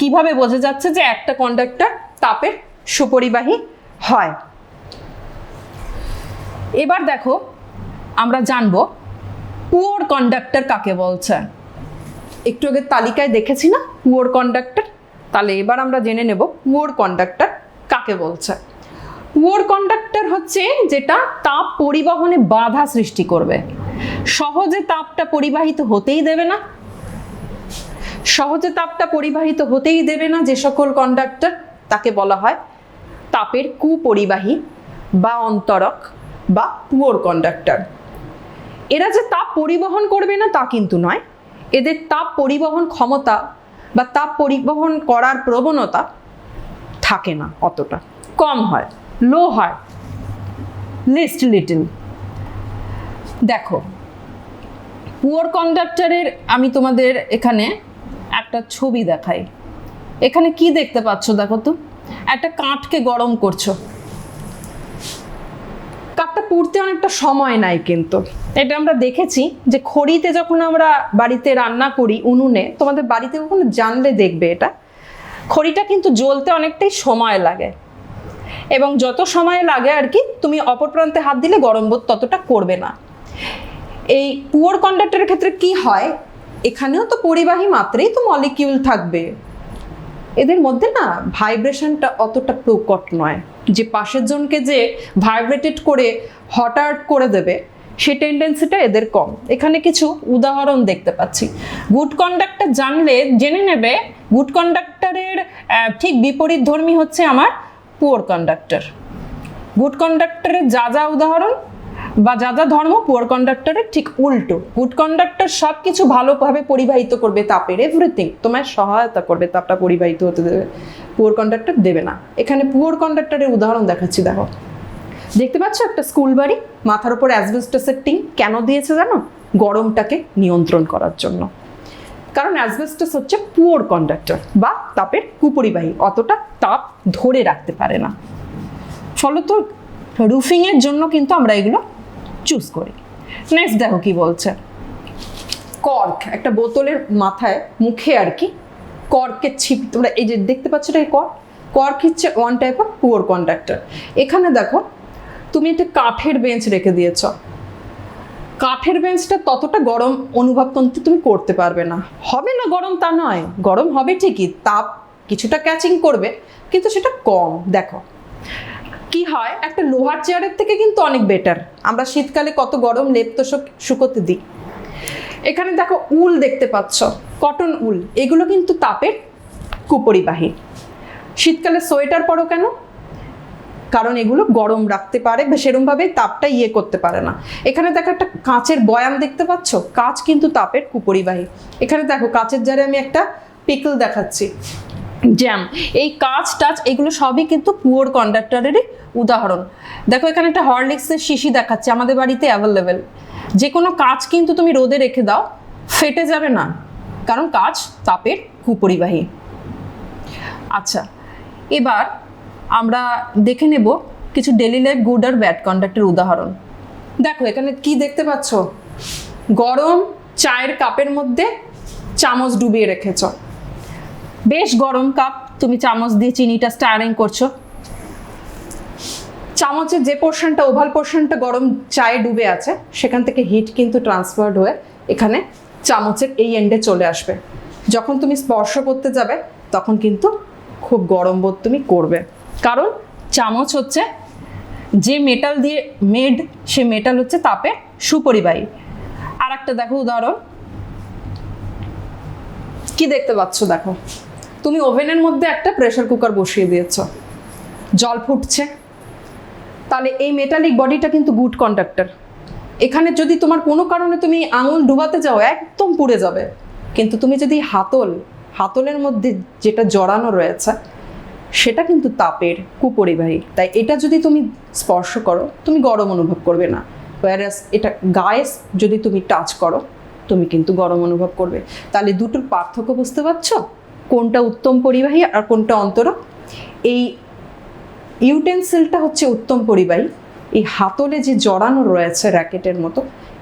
কিভাবে বোঝা যাচ্ছে যে একটা কন্ডাক্টর তাপের সুপরিবাহী হয়। এবার দেখো আমরা জানবো পুয়ার কন্ডাক্টর কাকে বলছে। একটু আগে তালিকায় দেখেছি না পুয়ার কন্ডাক্টর, তাহলে এবার আমরা জেনে নেব পুয়ার কন্ডাক্টর কাকে বলছে। পুয়ার কন্ডাক্টর হচ্ছে যেটা তাপ পরিবহনে বাধা সৃষ্টি করবে, সহজে তাপটা পরিবাহিত হতেই দেবে না। যে সকল কন্ডাক্টর তাকে বলা হয় তাপের কুপরিবাহী বা অন্তরক বা পুয়ার কন্ডাক্টর। এরা যে তাপ পরিবহন করবে না তা কিন্তু নয়, এদের তাপ পরিবহন ক্ষমতা বা তাপ পরিবহন করার প্রবণতা থাকে না, অতটা কম হয়, লো হয়, লিটল। দেখো পুয়ার কন্ডাক্টরের আমি তোমাদের এখানে একটা ছবি দেখাই। এখানে কি দেখতে পাচ্ছ দেখো তো, একটা কাঠকে গরম করছো। কাঠটা পুড়তে অনেকটা সময় নেয়, কিন্তু এটা আমরা দেখেছি যে খড়িতে যখন আমরা বাড়িতে রান্না করি উনুনে, তোমাদের বাড়িতে কখনো জানলে দেখবে এটা খড়িটা কিন্তু জ্বলতে অনেকটাই সময় লাগে, এবং যত সময় লাগে আর কি তুমি অপর প্রান্তে হাত দিলে গরম বোধ ততটা করবে না। এই পুয়ার কন্ডাক্টরের ক্ষেত্রে কি হয়, এখানেও তো পরিবাহী মাত্রেই তো মলিকিউল থাকবে, এদের মধ্যে না ভাইব্রেশনটা অতটা প্রকট নয়, যে পাশের জনকে যে ভাইব্রেটেড করে হঠাৎ করে দেবে সে টেন্ডেন্সিটা এদের কম। এখানে কিছু উদাহরণ দেখতে পাচ্ছি। গুড কন্ডাক্টর জানলে জেনে নেবে গুড কন্ডাক্টরের ঠিক বিপরীত ধর্মী হচ্ছে আমার পুয়ার কন্ডাক্টর। গুড কন্ডাক্টরের যা যা উদাহরণ বা যা যা ধর্ম, পুয়ার কন্ডাক্টরের ঠিক উল্টো। গুড কন্ডাক্টর সব কিছু ভালোভাবে পরিবাহিত করবে তাপের, এভরিথিং তোমায় সহায়তা করবে তাপটা পরিবাহিত হতে দেবে, পুয়ার কন্ডাক্টর দেবে না। এখানে পুয়ার কন্ডাক্টরের উদাহরণ দেখাচ্ছি, দেখো দেখতে পাচ্ছ একটা স্কুল বাড়ি, মাথার উপর অ্যাসবেস্টসের টিন, কেন দিয়েছে জানো? গরমটাকে নিয়ন্ত্রণ করার জন্য। কারণ অ্যাসবেস্টস হচ্ছে পুয়ার কন্ডাক্টর বা তাপের কুপরিবাহী, অতটা তাপ ধরে রাখতে পারে না। ফলত রুফিংয়ের জন্য কিন্তু আমরা এগুলো চুজ করি। নেক্সট দেখো কি বলছে, কর্ক, একটা বোতলের মাথায় মুখে আর কি কর্কের ছিপ, তোমরা এই যে দেখতে পাচ্ছ এটা কর্ক। কর্ক হচ্ছে one type of poor conductor. এখানে দেখো তুমি একটা কাঠের বেঞ্চ রেখে দিয়েছ, কাঠের বেঞ্চটা ততটা গরম অনুভব কিন্তু তুমি করতে পারবে না। হবে না গরম তা নয়, গরম হবে ঠিকই, তাপ কিছুটা ক্যাচিং করবে, কিন্তু সেটা কম। দেখো কি হয়, একটা লোহার চেয়ারের থেকে কিন্তু অনেক বেটার। আমরা শীতকালে কত গরম লেপ তো শুকোতে দিই। এখানে দেখো উল দেখতে পাচ্ছ, কটন উল, এগুলো কিন্তু তাপের কুপরিবাহী। শীতকালে সোয়েটার পরো কেন? কারণ এগুলো গরম রাখতে পারে, সেরকমভাবে তাপটা করতে পারে না। এখানে দেখো একটা কাঁচের বয়াম দেখতে পাচ্ছ, কাঁচ কিন্তু তাপের কুপরিবাহী। এখানে দেখো কাঁচের জারে আমি একটা পিকল দেখাচ্ছি, জ্যাম, এই কাঁচ টাচ এগুলো সবই কিন্তু পুয়ার কন্ডাক্টরেরই উদাহরণ। দেখো এখানে একটা হরলিক্সের শিশি দেখাচ্ছে, আমাদের বাড়িতে অ্যাভেলেবেল। যে কোনো কাঁচ কিন্তু তুমি রোদে রেখে দাও, ফেটে যাবে না, কারণ কাঁচ তাপের কুপরিবাহী। আচ্ছা, এবার আমরা দেখে নেব কিছু ডেইলি লাইফ গুড আর ব্যাড কন্ডাক্টের উদাহরণ। দেখো এখানে কি দেখতে পাচ্ছ, গরম চায়ের কাপের মধ্যে চামচ ডুবিয়ে রেখেছ, বেশ গরম কাপ, তুমি চামচ দিয়ে চিনিটা স্টারিং করছো, চামচের যে পোর্শনটা ওভাল পোর্শনটা গরম চায়ে ডুবে আছে সেখান থেকে হিট কিন্তু ট্রান্সফার্ড হয়ে এখানে চামচের এই এন্ডে চলে আসবে। যখন তুমি স্পর্শ করতে যাবে তখন কিন্তু খুব গরম বোধ তুমি করবে, কারণ চামচ হচ্ছে যে মেটাল দিয়ে মেড, সে মেটাল হচ্ছে তাপে সুপরিবাহী। আর একটা দেখো উদাহরণ, কি দেখতে পাচ্ছ, দেখো তুমি ওভেনের মধ্যে একটা প্রেসার কুকার বসিয়ে দিয়েছ, জল ফুটছে, তাহলে এই মেটালিক বডিটা কিন্তু গুড কন্ডাক্টর। এখানে যদি তোমার কোনো কারণে তুমি আঙুল ডুবাতে যাও একদম পুড়ে যাবে, কিন্তু তুমি যদি হাতলের মধ্যে যেটা জড়ানো রয়েছে সেটা কিন্তু তাপের কুপরিবাহী, তাই এটা যদি তুমি স্পর্শ করো তুমি গরম অনুভব করবে না, ওয়ারাস এটা গায়ে যদি তুমি টাচ করো তুমি কিন্তু গরম অনুভব করবে। তাহলে দুটোর পার্থক্য বুঝতে পারছো, কোনটা উত্তম পরিবাহী আর কোনটা অন্তর। এই ইউটেন্সিলটা হচ্ছে উত্তম পরিবাহী, এই হাতলে যে জড়ানো রয়েছে র্যাকেটের মতো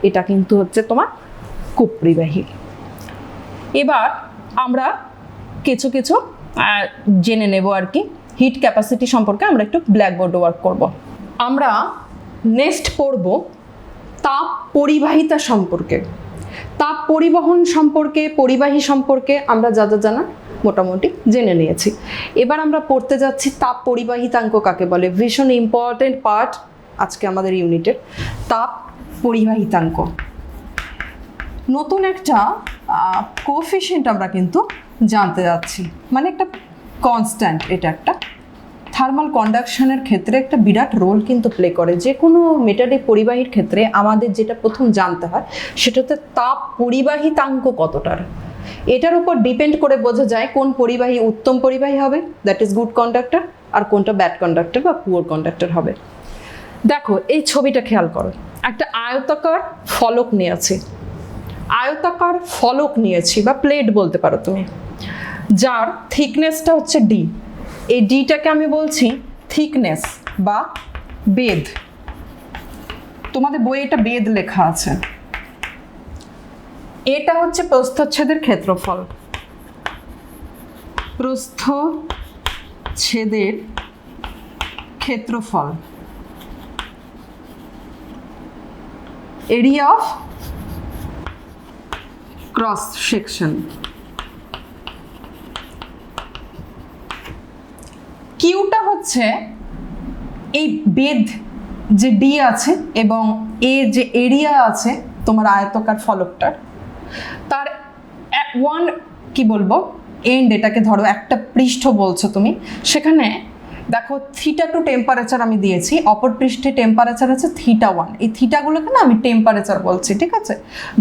এটা কিন্তু হচ্ছে তোমার কুপরিবাহী। এবার আমরা কিছু কিছু জেনে নেব আর কি, হিট ক্যাপাসিটি সম্পর্কে আমরা একটু ব্ল্যাকবোর্ডে ওয়ার্ক করব। আমরা নেক্সট পড়ব তাপ পরিবাহিতা সম্পর্কে। তাপ পরিবহন সম্পর্কে, পরিবাহী সম্পর্কে আমরা যা যা জানা মোটামুটি জেনে নিয়েছি। এবার আমরা পড়তে যাচ্ছি তাপ পরিবাহিতাঙ্ক কাকে বলে, ভীষণ ইম্পর্টেন্ট পার্ট আজকে আমাদের ইউনিটের, তাপ পরিবাহিতাঙ্ক। নতুন একটা কোএফিশিয়েন্ট আমরা কিন্তু জানতে যাচ্ছি, মানে একটা কনস্ট্যান্ট, এটা একটা থার্মাল কন্ডাকশনের ক্ষেত্রে একটা বিরাট রোল কিন্তু প্লে করে। যে কোনো মেটালিক পরিবাহীর ক্ষেত্রে আমাদের যেটা প্রথম জানতে হয় সেটা হচ্ছে তাপ পরিবাহিতাঙ্ক কতটার। এটার উপর ডিপেন্ড করে বোঝা যায় কোন পরিবাহী উত্তম পরিবাহী হবে, দ্যাট ইজ গুড কন্ডাক্টর, আর কোনটা ব্যাড কন্ডাক্টর বা পুয়ার কন্ডাক্টর হবে। দেখো এই ছবিটা খেয়াল করো, একটা আয়তাকার ফলক নিয়ে আছে, আয়তাকার ফলক নিয়েছি বা প্লেট বলতে পারো তুমি, যার থিকনেসটা হচ্ছে ডি। এই ডিটাকে আমি বলছি থিকনেস বা বেধ। তোমাদের বইয়ে এটা বেধ লেখা আছে। এটা হচ্ছে প্রস্থচ্ছেদের ক্ষেত্রফল। প্রস্থচ্ছেদের ক্ষেত্রফল, এরিয়া অফ ক্রস সেকশন। কিউটা হচ্ছে এই বেধ যে ডি আছে এবং এ যে এরিয়া আছে তোমার আয়তকার ফলকটার, তার ওয়ান কি বলবো এন্ড, এটাকে ধরো একটা পৃষ্ঠ বলছো তুমি, সেখানে দেখো θ2 টেম্পারেচার আমি দিয়েছি, অপর পৃষ্ঠে টেম্পারেচার আছে θ1। এই থিটাগুলোকে না আমি টেম্পারেচার বলছি, ঠিক আছে?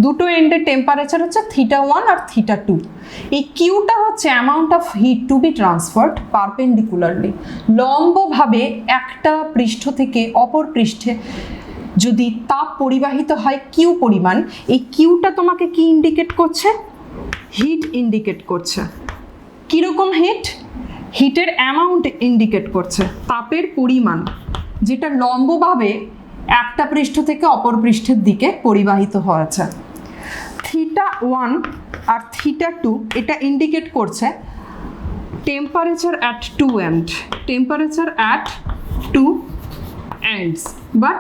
দুটো এন্ডের টেম্পারেচার হচ্ছে θ1 আর θ2। এই কিউটা হচ্ছে amount of heat to be transferred perpendicularly, লম্বভাবে একটা পৃষ্ঠ থেকে অপর পৃষ্ঠে যদি তাপ পরিবাহিত হয় কিউ পরিমাণ। এই কিউটা তোমাকে কি ইন্ডিকেট করছে? হিট ইন্ডিকেট করছে। কীরকম হিট? হিটের অ্যামাউন্ট ইন্ডিকেট করছে, তাপের পরিমাণ যেটা লম্বভাবে একটা পৃষ্ঠ থেকে অপর পৃষ্ঠের দিকে পরিবাহিত হয়েছে। θ1 আর θ2 এটা ইন্ডিকেট করছে temperature at two end, temperature at two ends, but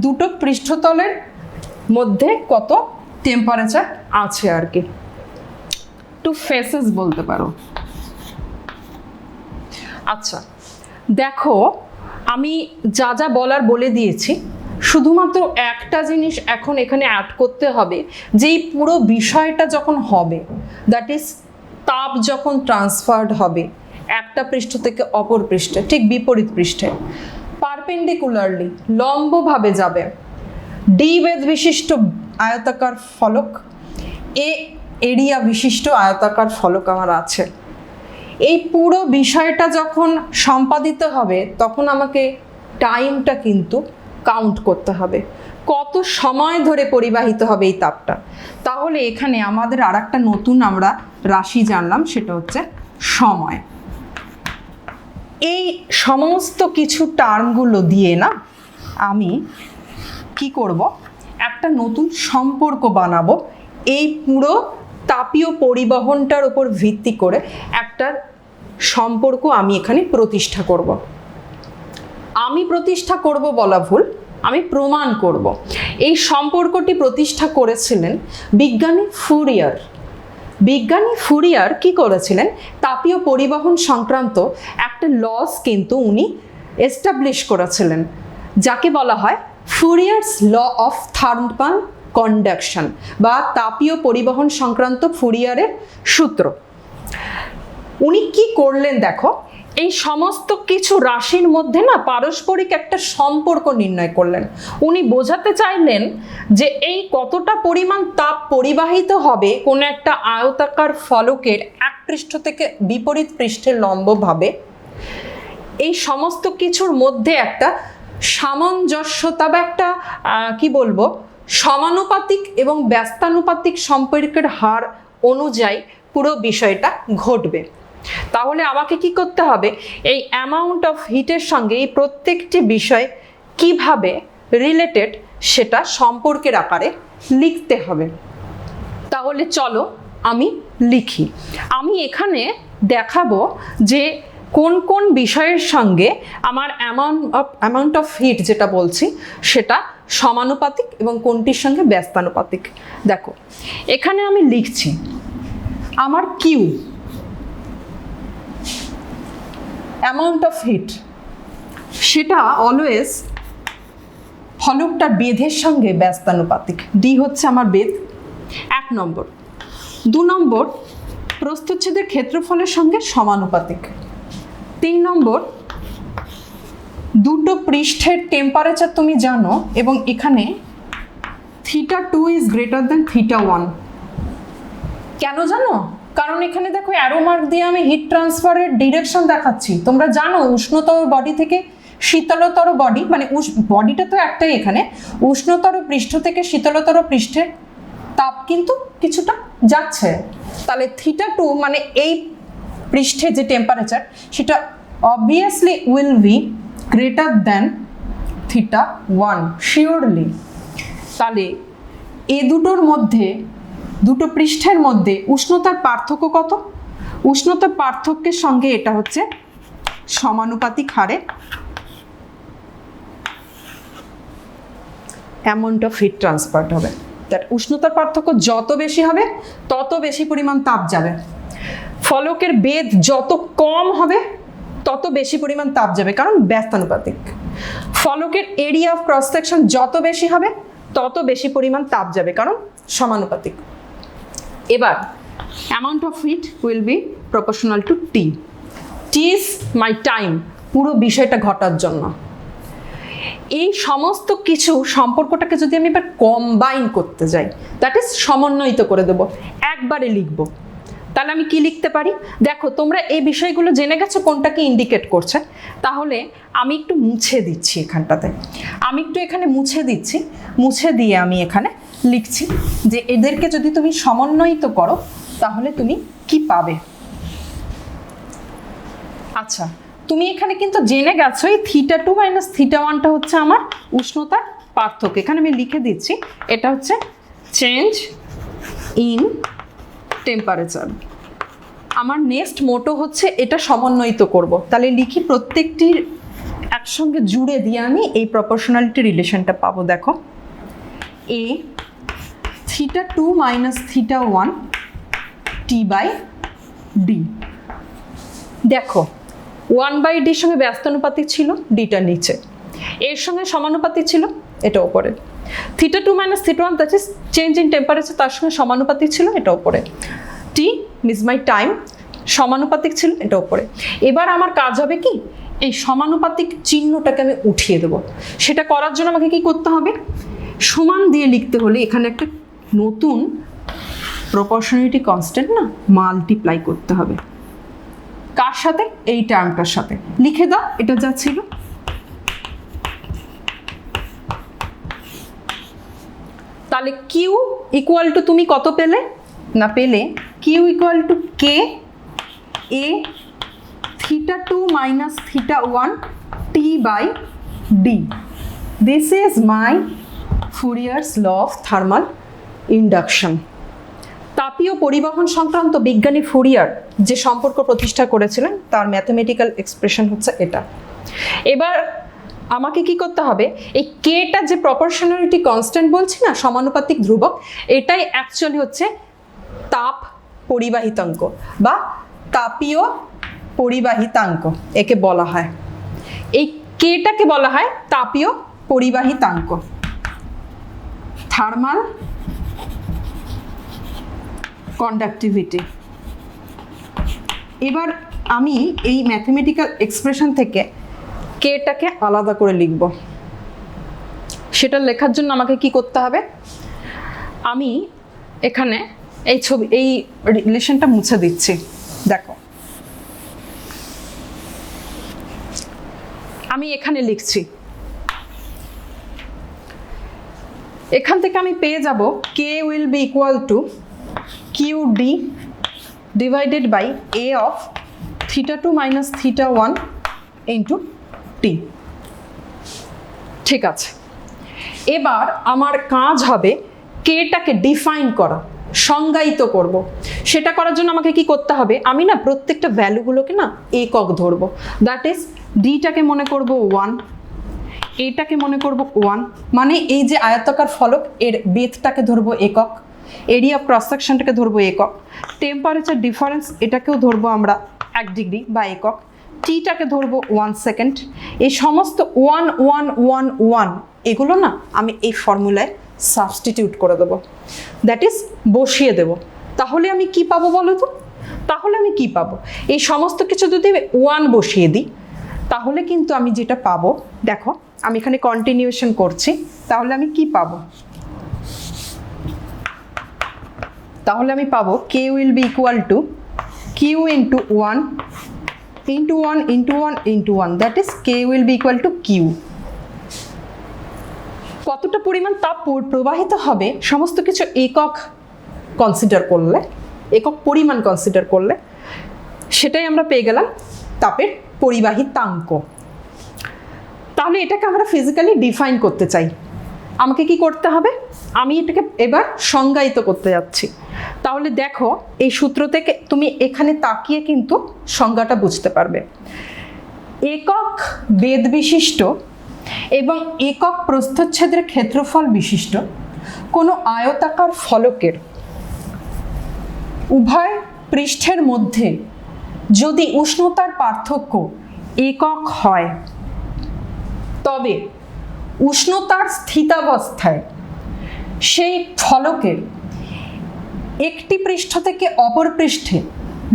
দুটো পৃষ্ঠতলের মধ্যে কত টেম্পারেচার আছে আর কি, টু ফেসেস বলতে পারো। আচ্ছা দেখো, আমি যা যা বলার বলে দিয়েছি, শুধুমাত্র একটা জিনিস এখন এখানে অ্যাড করতে হবে, যে এই পুরো বিষয়টা যখন হবে, দ্যাট ইজ তাপ যখন ট্রান্সফার্ড হবে একটা পৃষ্ঠ থেকে অপর পৃষ্ঠে, ঠিক বিপরীত পৃষ্ঠে পারপেন্ডিকুলারলি লম্বভাবে যাবে, ডি বেধ বিশিষ্ট আয়তাকার ফলক, এ এরিয়া বিশিষ্ট আয়তাকার ফলক আমার আছে। এই পুরো বিষয়টা যখন সম্পাদিত হবে তখন আমাকে টাইমটা কিন্তু কাউন্ট করতে হবে, কত সময় ধরে পরিবাহিত হবে এই তাপটা। তাহলে এখানে আমাদের আর একটা নতুন আমরা রাশি জানলাম, সেটা হচ্ছে সময়। এই সমস্ত কিছু টার্মগুলো দিয়ে না আমি কি করব, একটা নতুন সম্পর্ক বানাবো। এই পুরো তাপীয় পরিবহনটার উপর ভিত্তি করে একটা সম্পর্ক আমি এখানে প্রতিষ্ঠা করব। আমি প্রতিষ্ঠা করব বলা ভুল, আমি প্রমাণ করব। এই সম্পর্কটি প্রতিষ্ঠা করেছিলেন বিজ্ঞানী ফুরিয়ার। বিজ্ঞানী ফুরিয়ার কি করেছিলেন, তাপীয় পরিবহন সংক্রান্ত একটা লস কিন্তু উনি এস্টাবলিশ করেছিলেন, যাকে বলা হয় ফুরিয়ার্স ল অফ থার্মাল কন্ডাকশন বা তাপীয় পরিবহন সংক্রান্ত ফুরিয়ারের সূত্র। উনি কি করলেন দেখো, এই সমস্ত কিছু রাশির মধ্যে না পারস্পরিক একটা সম্পর্ক নির্ণয় করলেন। উনি বোঝাতে চাইলেন যে এই কতটা পরিমাণ তাপ পরিবাহিত হবে কোনো একটা আয়তাকার ফলকের এক পৃষ্ঠ থেকে বিপরীত পৃষ্ঠের লম্বভাবে, এই সমস্ত কিছুর মধ্যে একটা সামঞ্জস্যতা বা একটা কি বলবো সমানুপাতিক এবং ব্যস্তানুপাতিক সম্পর্কের হার অনুযায়ী পুরো বিষয়টা ঘটবে। তাহলে আমাকে কি করতে হবে, এই অ্যামাউন্ট অফ হিটের সঙ্গে এই প্রত্যেকটি বিষয় কিভাবে রিলেটেড সেটা সম্পর্কের আকারে লিখতে হবে। তাহলে চলো আমি লিখি। আমি এখানে দেখাবো যে কোন কোন বিষয়ের সঙ্গে আমার অ্যামাউন্ট অফ হিট যেটা বলছি সেটা সমানুপাতিক এবং কোনটির সঙ্গে ব্যস্তানুপাতিক। দেখো এখানে আমি লিখছি আমার কিউ অ্যামাউন্ট অফ হিট, সেটা অলওয়েজ ফলকটার বেধের সঙ্গে ব্যস্তানুপাতিক। ডি হচ্ছে আমার বেধ, 1 নম্বর। 2 নম্বর প্রস্থচ্ছেদের ক্ষেত্রফলের সঙ্গে সমানুপাতিক। 3 নম্বর দুটো পৃষ্ঠের টেম্পারেচার তুমি জানো এবং এখানে θ2 ইজ গ্রেটার দ্যান θ1। কেন জানো? কারণ এখানে দেখো অ্যারো মার্ক দিয়ে আমি হিট ট্রান্সফারের ডিরেকশন দেখাচ্ছি। তোমরা জানো উষ্ণতর বডি থেকে শীতলতর বডি, মানে বডিটা তো একটাই, এখানে উষ্ণতর পৃষ্ঠ থেকে শীতলতর পৃষ্ঠের তাপ কিন্তু কিছুটা যাচ্ছে, তাহলে θ2 মানে এই পৃষ্ঠে যে টেম্পারেচার সেটা obviously will be greater than θ1 surely. তাহলে এ দুটোর মধ্যে, দুটো পৃষ্ঠের মধ্যে উষ্ণতার পার্থক্য কত? উষ্ণতার পার্থক্যের সঙ্গে এটা হচ্ছে সমানুপাতিক হারে অ্যামাউন্ট অফ হিট ট্রান্সফার্ড হবে। দ্যাট উষ্ণতার পার্থক্য যত বেশি হবে তত বেশি পরিমাণ তাপ যাবে, ফলকের বেধ যত কম হবে তত বেশি পরিমাণ তাপ যাবে, কারণ ব্যস্তানুপাতিক। ফলকের এরিয়া অফ ক্রস সেকশন যত বেশি হবে তত বেশি পরিমাণ তাপ যাবে, কারণ সমানুপাতিক। এবার amount of hit will be proportional to T. T is my time পুরো বিষয়টা ঘটার জন্য। এই সমস্ত কিছু সম্পর্কটাকে যদি আমি এবার কম্বাইন করতে যাই, দ্যাট ইজ সমন্বয়িত করে দেবো, একবারে লিখবো, তাহলে আমি কি লিখতে পারি? দেখো তোমরা এই বিষয়গুলো জেনে গেছো কোনটা কি ইন্ডিকেট করছে। তাহলে আমি একটু মুছে দিচ্ছি এখানটাতে, আমি একটু এখানে মুছে দিচ্ছি, মুছে দিয়ে আমি এখানে লিখছি যে এদেরকে যদি তুমি সমন্বয়িত করো তাহলে তুমি কি পাবে। আচ্ছা, তুমি এখানে কিন্তু জেনে গেছো এই θ2 মাইনাস θ1টা হচ্ছে আমার উষ্ণতার পার্থক্য। এখানে আমি লিখে দিচ্ছি এটা হচ্ছে চেঞ্জ ইন টেম্পারেচার। আমার নেক্সট মোটো হচ্ছে এটা সমন্বয়িত করব, তাহলে লিখি প্রত্যেকটির একসঙ্গে জুড়ে দিয়ে আমি এই প্রপোর্শনালিটি রিলেশনটা পাবো। দেখো এ θ2 মাইনাস θ1 T/D। দেখো 1/D সঙ্গে ব্যস্তানুপাতিক ছিল, ডিটা নিচে, এর সঙ্গে সমানুপাতিক ছিল, এটা ওপরে। θ2 minus θ1 that is change in temperature, তার সঙ্গে সমানুপাতিক ছিল, এটা ওপরে। টি মিজ মাই টাইম সমানুপাতিক ছিল, এটা ওপরে। এবার আমার কাজ হবে কি, এই সমানুপাতিক চিহ্নটাকে আমি উঠিয়ে দেবো। সেটা করার জন্য আমাকে কি করতে হবে, সমান দিয়ে লিখতে হলে এখানে একটা নতুন প্রপোর্শনালিটি কনস্ট্যান্ট না মাল্টিপ্লাই করতে হবে। কার সাথে? এই টার্মটার সাথে। লিখে দাও এটা যা ছিল। তাহলে কিউ ইকুয়াল টু তুমি কত পেলে না, পেলে Q equal to K A θ2 minus θ1 T/D। This is my Fourier's law of thermal induction. তাপীয় পরিবহন সংক্রান্ত বিজ্ঞানী ফুরিয়ার যে সম্পর্ক প্রতিষ্ঠা করেছিলেন তার ম্যাথমেটিক্যাল এক্সপ্রেশন হচ্ছে এটা। এবার আমাকে কি করতে হবে, এই কেটা যে প্রপোর্শনালিটি কনস্ট্যান্ট বলছি না, সমানুপাতিক ধ্রুবক, এটাই অ্যাকচুয়ালি হচ্ছে তাপ পরিবাহিতাঙ্ক বা তাপীয় পরিবাহিতাঙ্ক একে বলা হয়। এই কেটাকে বলা হয় তাপীয় পরিবাহিতাঙ্ক, থার্মাল কন্ডাক্টিভিটি। এবার আমি এই ম্যাথমেটিক্যাল এক্সপ্রেশন থেকে কেটাকে আলাদা করে লিখব। সেটা লেখার জন্য আমাকে কি করতে হবে, আমি এখানে এই রিলেশনটা মুছে দিচ্ছি। দেখো আমি এখানে লিখছি, এখান থেকে আমি পেয়ে যাব K will be equal to QD divided by A of θ2 minus θ1 into T. ঠিক আছে, এবার আমার কাজ হবে কেটাকে ডিফাইন করা, সংজ্ঞায়িত করব। সেটা করার জন্য আমাকে কি করতে হবে, আমি না প্রত্যেকটা ভ্যালুগুলোকে না একক ধরবো। দ্যাট ইজ ডিটাকে মনে করব 1, এটাকে মনে করব 1, মানে এই যে আয়তাকার ফলক এর বেধটাকে ধরবো একক, এরিয়া অফ ক্রস সেকশনটাকে ধরবো একক, টেম্পারেচার ডিফারেন্স এটাকেও ধরবো আমরা 1 ডিগ্রি বা একক, টিটাকে ধরবো 1 সেকেন্ড। এই সমস্ত 1 1 1 1 এগুলো না আমি এই ফর্মুলায় সাবস্টিটিউট করে দেবো, দ্যাট ইজ বসিয়ে দেবো। তাহলে আমি কি পাবো বলো তো, তাহলে আমি কি পাবো, এই সমস্ত কিছু যদি 1 বসিয়ে দিই তাহলে কিন্তু আমি যেটা পাবো, দেখো আমি এখানে কন্টিনিউশন করছি, তাহলে আমি কি পাবো, তাহলে আমি পাবো K will be equal to Q into 1 into 1 into 1 into 1, that is K will be equal to Q. কতটা পরিমাণ তাপ প্রবাহিত হবে সমস্ত কিছু একক কনসিডার করলে, একক পরিমাণ কনসিডার করলে সেটাই আমরা পেয়ে গেলাম তাপের পরিবাহিতাঙ্ক। তাহলে এটাকে আমরা ফিজিক্যালি ডিফাইন করতে চাই, আমাকে কি করতে হবে? আমি এটাকে এবার সংজ্ঞায়িত করতে যাচ্ছি। তাহলে দেখো এই সূত্র থেকে তুমি এখানে তাকিয়ে কিন্তু সংজ্ঞাটা বুঝতে পারবে। একক বেধ বিশিষ্ট এবং একক প্রস্থচ্ছেদের ক্ষেত্রফল বিশিষ্ট কোনো আয়তাকার ফলকের উভয় পৃষ্ঠের মধ্যে যদি উষ্ণতার পার্থক্য একক হয়, তবে উষ্ণতার স্থিতাবস্থায় সেই ফলকের একটি পৃষ্ঠ থেকে অপর পৃষ্ঠে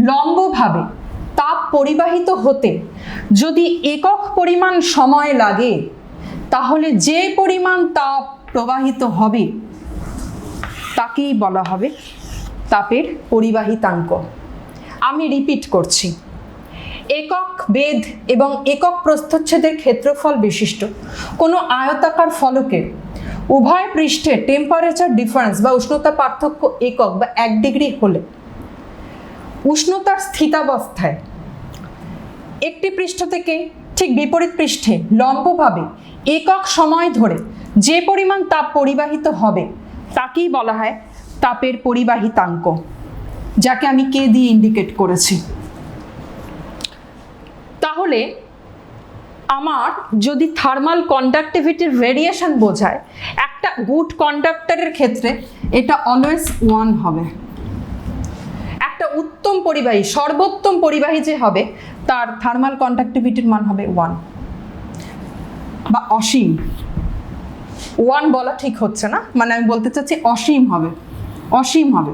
লম্বভাবে তাপ পরিবাহিত হতে যদি একক পরিমাণ সময় লাগে, তাহলে যে পরিমাণ তাপ প্রবাহিত হবে তাকেই বলা হবে তাপের পরিবাহিতাঙ্ক। আমি রিপিট করছি, একক বেধ এবং একক প্রস্থচ্ছেদের ক্ষেত্রফল বিশিষ্ট কোনো আয়তাকার ফলকের উভয় পৃষ্ঠে টেম্পারেচার ডিফারেন্স বা উষ্ণতা পার্থক্য একক বা 1 ডিগ্রি হলে উষ্ণতার স্থিতাবস্থায় একটি পৃষ্ঠ থেকে ঠিক বিপরীত পৃষ্ঠে লম্বভাবে একক সময় ধরে যে পরিমাণ তাপ পরিবাহিত হবে তাকেই বলা হয় তাপের পরিবাহিতাঙ্ক, যাকে আমি কে দিয়ে ইন্ডিকেট করেছি। তাহলে আমার যদি থার্মাল কন্ডাক্টিভিটির ভেরিয়েশন বোঝায়, একটা গুড কন্ডাক্টরের ক্ষেত্রে এটা অলওয়েজ 1 হবে। একটা উত্তম পরিবাহী, সর্বোত্তম পরিবাহী যে হবে তার থার্মাল কন্ডাক্টিভিটির মান হবে 1 বা অসীম। 1 বলা ঠিক হচ্ছে না, মানে আমি বলতে চাচ্ছি অসীম হবে, অসীম হবে।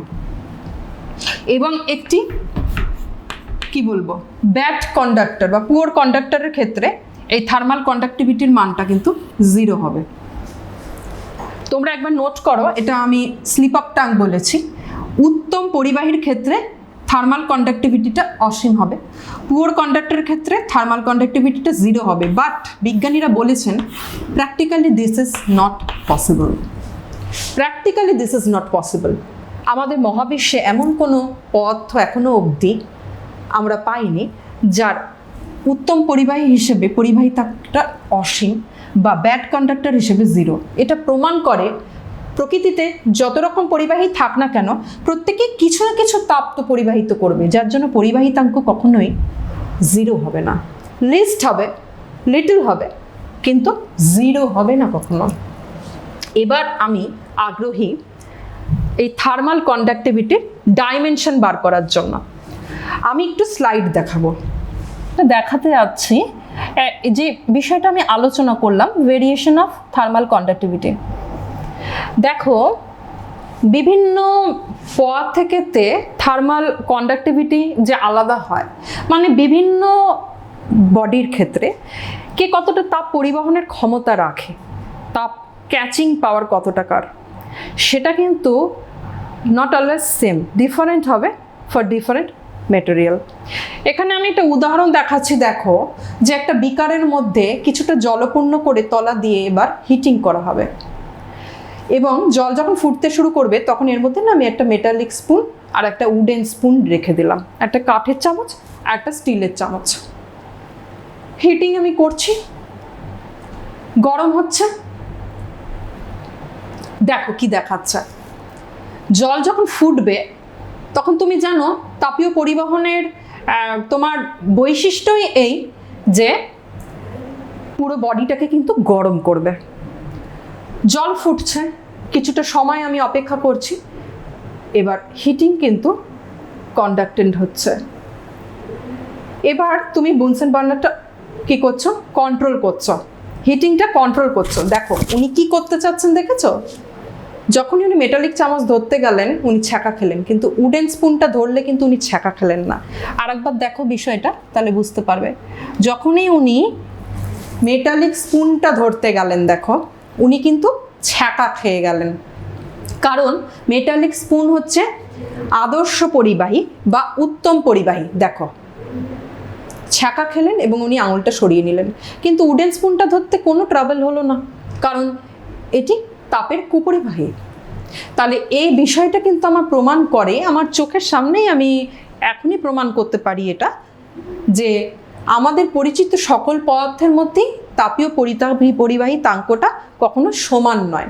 এবং একটি কি বলবো ব্যাড কন্ডাক্টর বা পুয়ার কন্ডাক্টরের ক্ষেত্রে এই থার্মাল কন্ডাক্টিভিটির মানটা কিন্তু 0 হবে। তোমরা একবার নোট করো, এটা আমি স্লিপ অফ টাং বলেছি। উত্তম পরিবাহীর ক্ষেত্রে থার্মাল কন্ডাক্টিভিটিটা অসীম হবে, পুয়ার কন্ডাক্টরের ক্ষেত্রে থার্মাল কন্ডাক্টিভিটিটা 0 হবে। বাট বিজ্ঞানীরা বলেছেন practically this is not possible, practically this is not possible. আমাদের মহাবিশ্বে এমন কোনো পদার্থ এখনো অবধি আমরা পাইনি যার উত্তম পরিবাহী হিসেবে পরিবাহিতাটা অসীম বা ব্যাড কন্ডাক্টর হিসেবে 0। এটা প্রমাণ করে প্রকৃতিতে যত রকম পরিবাহী থাক না কেন প্রত্যেকে কিছু না কিছু তাপ তো পরিবাহিত করবে, যার জন্য পরিবাহিতাঙ্ক কখনোই 0 হবে না। লিস্ট হবে, লিটল হবে, কিন্তু 0 হবে না কখনো। এবার আমি আগ্রহী এই থার্মাল কন্ডাক্টিভিটির ডাইমেনশন বার করার জন্য। আমি একটু স্লাইড দেখাবো, দেখাতে যাচ্ছি যে বিষয়টা আমি আলোচনা করলাম, ভেরিয়েশন অফ থার্মাল কন্ডাক্টিভিটি। দেখো বিভিন্ন পদ থেকেতে থার্মাল কন্ডাক্টিভিটি যে আলাদা হয়, মানে বিভিন্ন বডির ক্ষেত্রে কে কতটা তাপ পরিবহনের ক্ষমতা রাখে, তাপ ক্যাচিং পাওয়ার কতটাকার, সেটা কিন্তু নট অলওয়েজ সেম, ডিফারেন্ট হবে ফর ডিফারেন্ট ম্যাটেরিয়াল। এখানে আমি একটা উদাহরণ দেখাচ্ছি। দেখো যে একটা বিকারের মধ্যে কিছুটা জলপূর্ণ করে তলা দিয়ে এবার হিটিং করা হবে, এবং জল যখন ফুটতে শুরু করবে তখন এর মধ্যে না আমি একটা মেটালিক স্পুন আর একটা উডেন স্পুন রেখে দিলাম, একটা কাঠের চামচ আর একটা স্টিলের চামচ। হিটিং আমি করছি, গরম হচ্ছে। দেখো কি দেখাচ্ছে, জল যখন ফুটবে তখন তুমি জানো তাপীয় পরিবহনের তোমার বৈশিষ্ট্যই এই যে পুরো বডিটাকে কিন্তু গরম করবে। জল ফুটছে, কিছুটা সময় আমি অপেক্ষা করছি, এবার হিটিং কিন্তু কন্ডাক্টেন্ট হচ্ছে। এবার তুমি বুনসেন বার্নারটা কি করছো, কন্ট্রোল করছো, হিটিংটা কন্ট্রোল করছো। দেখো উনি কি করতে চাচ্ছেন দেখেছো, যখনই উনি মেটালিক চামচ ধরতে গেলেন উনি ছ্যাঁকা খেলেন, কিন্তু উডেন স্পুনটা ধরলে কিন্তু উনি ছ্যাঁকা খেলেন না। আরেকবার দেখো বিষয়টা, তাহলে বুঝতে পারবে। যখনই উনি মেটালিক স্পুনটা ধরতে গেলেন দেখো উনি কিন্তু ছ্যাঁকা খেয়ে গেলেন, কারণ মেটালিক স্পুন হচ্ছে আদর্শ পরিবাহী বা উত্তম পরিবাহী। দেখো ছ্যাঁকা খেলেন এবং উনি আঙুলটা সরিয়ে নিলেন, কিন্তু উডেন স্পুনটা ধরতে কোনো ট্রাবল হলো না, কারণ এটি তাপের কুপরিবাহী। তাহলে এই বিষয়টা কিন্তু আমার প্রমাণ করে, আমার চোখের সামনেই আমি এখনই প্রমাণ করতে পারি এটা, যে আমাদের পরিচিত সকল পদার্থের মধ্যেই তাপীয় পরিবাহী তাঙ্কটা কখনো সমান নয়,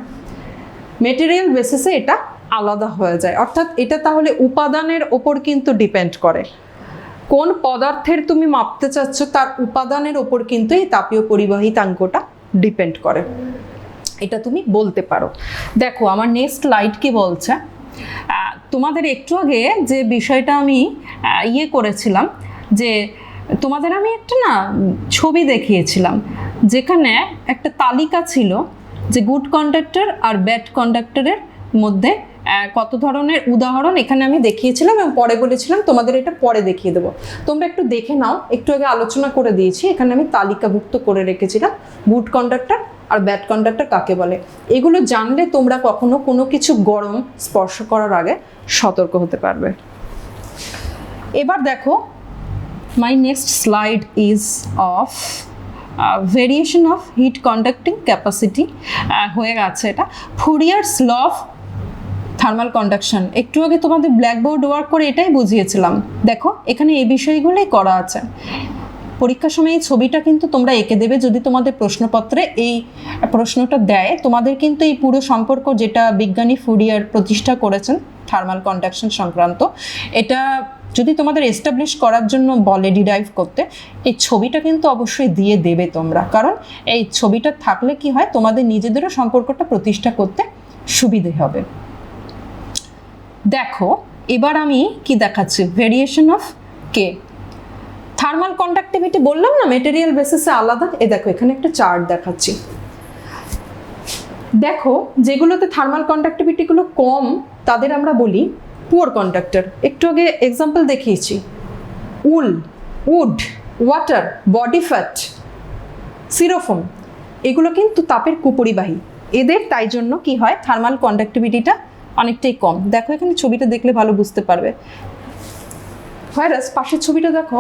মেটেরিয়াল বেসিসে এটা আলাদা হয়ে যায়। অর্থাৎ এটা তাহলে উপাদানের ওপর কিন্তু ডিপেন্ড করে, কোন পদার্থের তুমি মাপতে চাচ্ছ তার উপাদানের ওপর কিন্তু এই তাপীয় পরিবাহী তাঙ্কটা ডিপেন্ড করে, এটা তুমি বলতে পারো। দেখো আমার নেক্সট স্লাইড কি বলছে, তোমাদের একটু আগে যে বিষয়টা আমি করেছিলাম, যে তোমাদের আমি একটা না ছবি দেখিয়েছিলাম যেখানে একটা তালিকা ছিল যে গুড কন্ডাক্টর আর ব্যাড কন্ডাক্টরের মধ্যে কত ধরনের উদাহরণ এখানে আমি দেখিয়েছিলাম, এবং পরে বলেছিলাম তোমাদের এটা পরে দেখিয়ে দেবো। তোমরা একটু দেখে নাও, একটু আগে আলোচনা করে দিয়েছি, এখানে আমি তালিকাভুক্ত করে রেখেছিলাম গুড কন্ডাক্টর আর ব্যাড কন্ডাক্টর কাকে বলে। এগুলো জানলে তোমরা কখনো কোনো কিছু গরম স্পর্শ করার আগে সতর্ক হতে পারবে। এবার দেখো my next slide is of variation of heat conducting capacity হয়ে গেছে এটা ফুরিয়ারস ল অফ থার্মাল কন্ডাকশন। একটু আগে তোমাদের ব্ল্যাকবোর্ড ওয়ার্ক করে এটাই বুঝিয়েছিলাম। দেখো এখানে এই বিষয়গুলোই করা আছে। পরীক্ষার সময় এই ছবিটা কিন্তু তোমরা এঁকে দেবে, যদি তোমাদের প্রশ্নপত্রে এই প্রশ্নটা দেয়। তোমাদের কিন্তু এই পুরো সম্পর্ক যেটা বিজ্ঞানী ফুরিয়ার প্রতিষ্ঠা করেছেন থার্মাল কন্ডাকশন সংক্রান্ত, এটা যদি তোমাদের এস্টাবলিশ করার জন্য বলে ডিরাইভ করতে, এই ছবিটা কিন্তু অবশ্যই দিয়ে দেবে তোমরা, কারণ এই ছবিটা থাকলে কি হয় তোমাদের নিজেদেরও সম্পর্কটা প্রতিষ্ঠা করতে সুবিধে হবে। দেখো এবার আমি কি দেখাচ্ছি, variation of K. Thermal conductivity বললাম না মেটেরিয়াল বেসিসে আলাদা, দেখো এখানে একটা চার্ট দেখাচ্ছি। দেখো যেগুলোতে থার্মাল কন্ডাক্টিভিটিগুলো কম তাদের আমরা বলি পুয়ার কন্ডাক্টর। একটু আগে এক্সাম্পল দেখিয়েছি, উড, ওয়াটার, বডি ফ্যাট, সিরোফোম, এগুলো কিন্তু তাপের কুপরিবাহী। এদের তাই জন্য কি হয় থার্মাল কন্ডাক্টিভিটিটা অনেকটাই কম। দেখো এখানে ছবিটা দেখলে ভালো বুঝতে পারবে। ভাইরাস পাশের ছবিটা দেখো,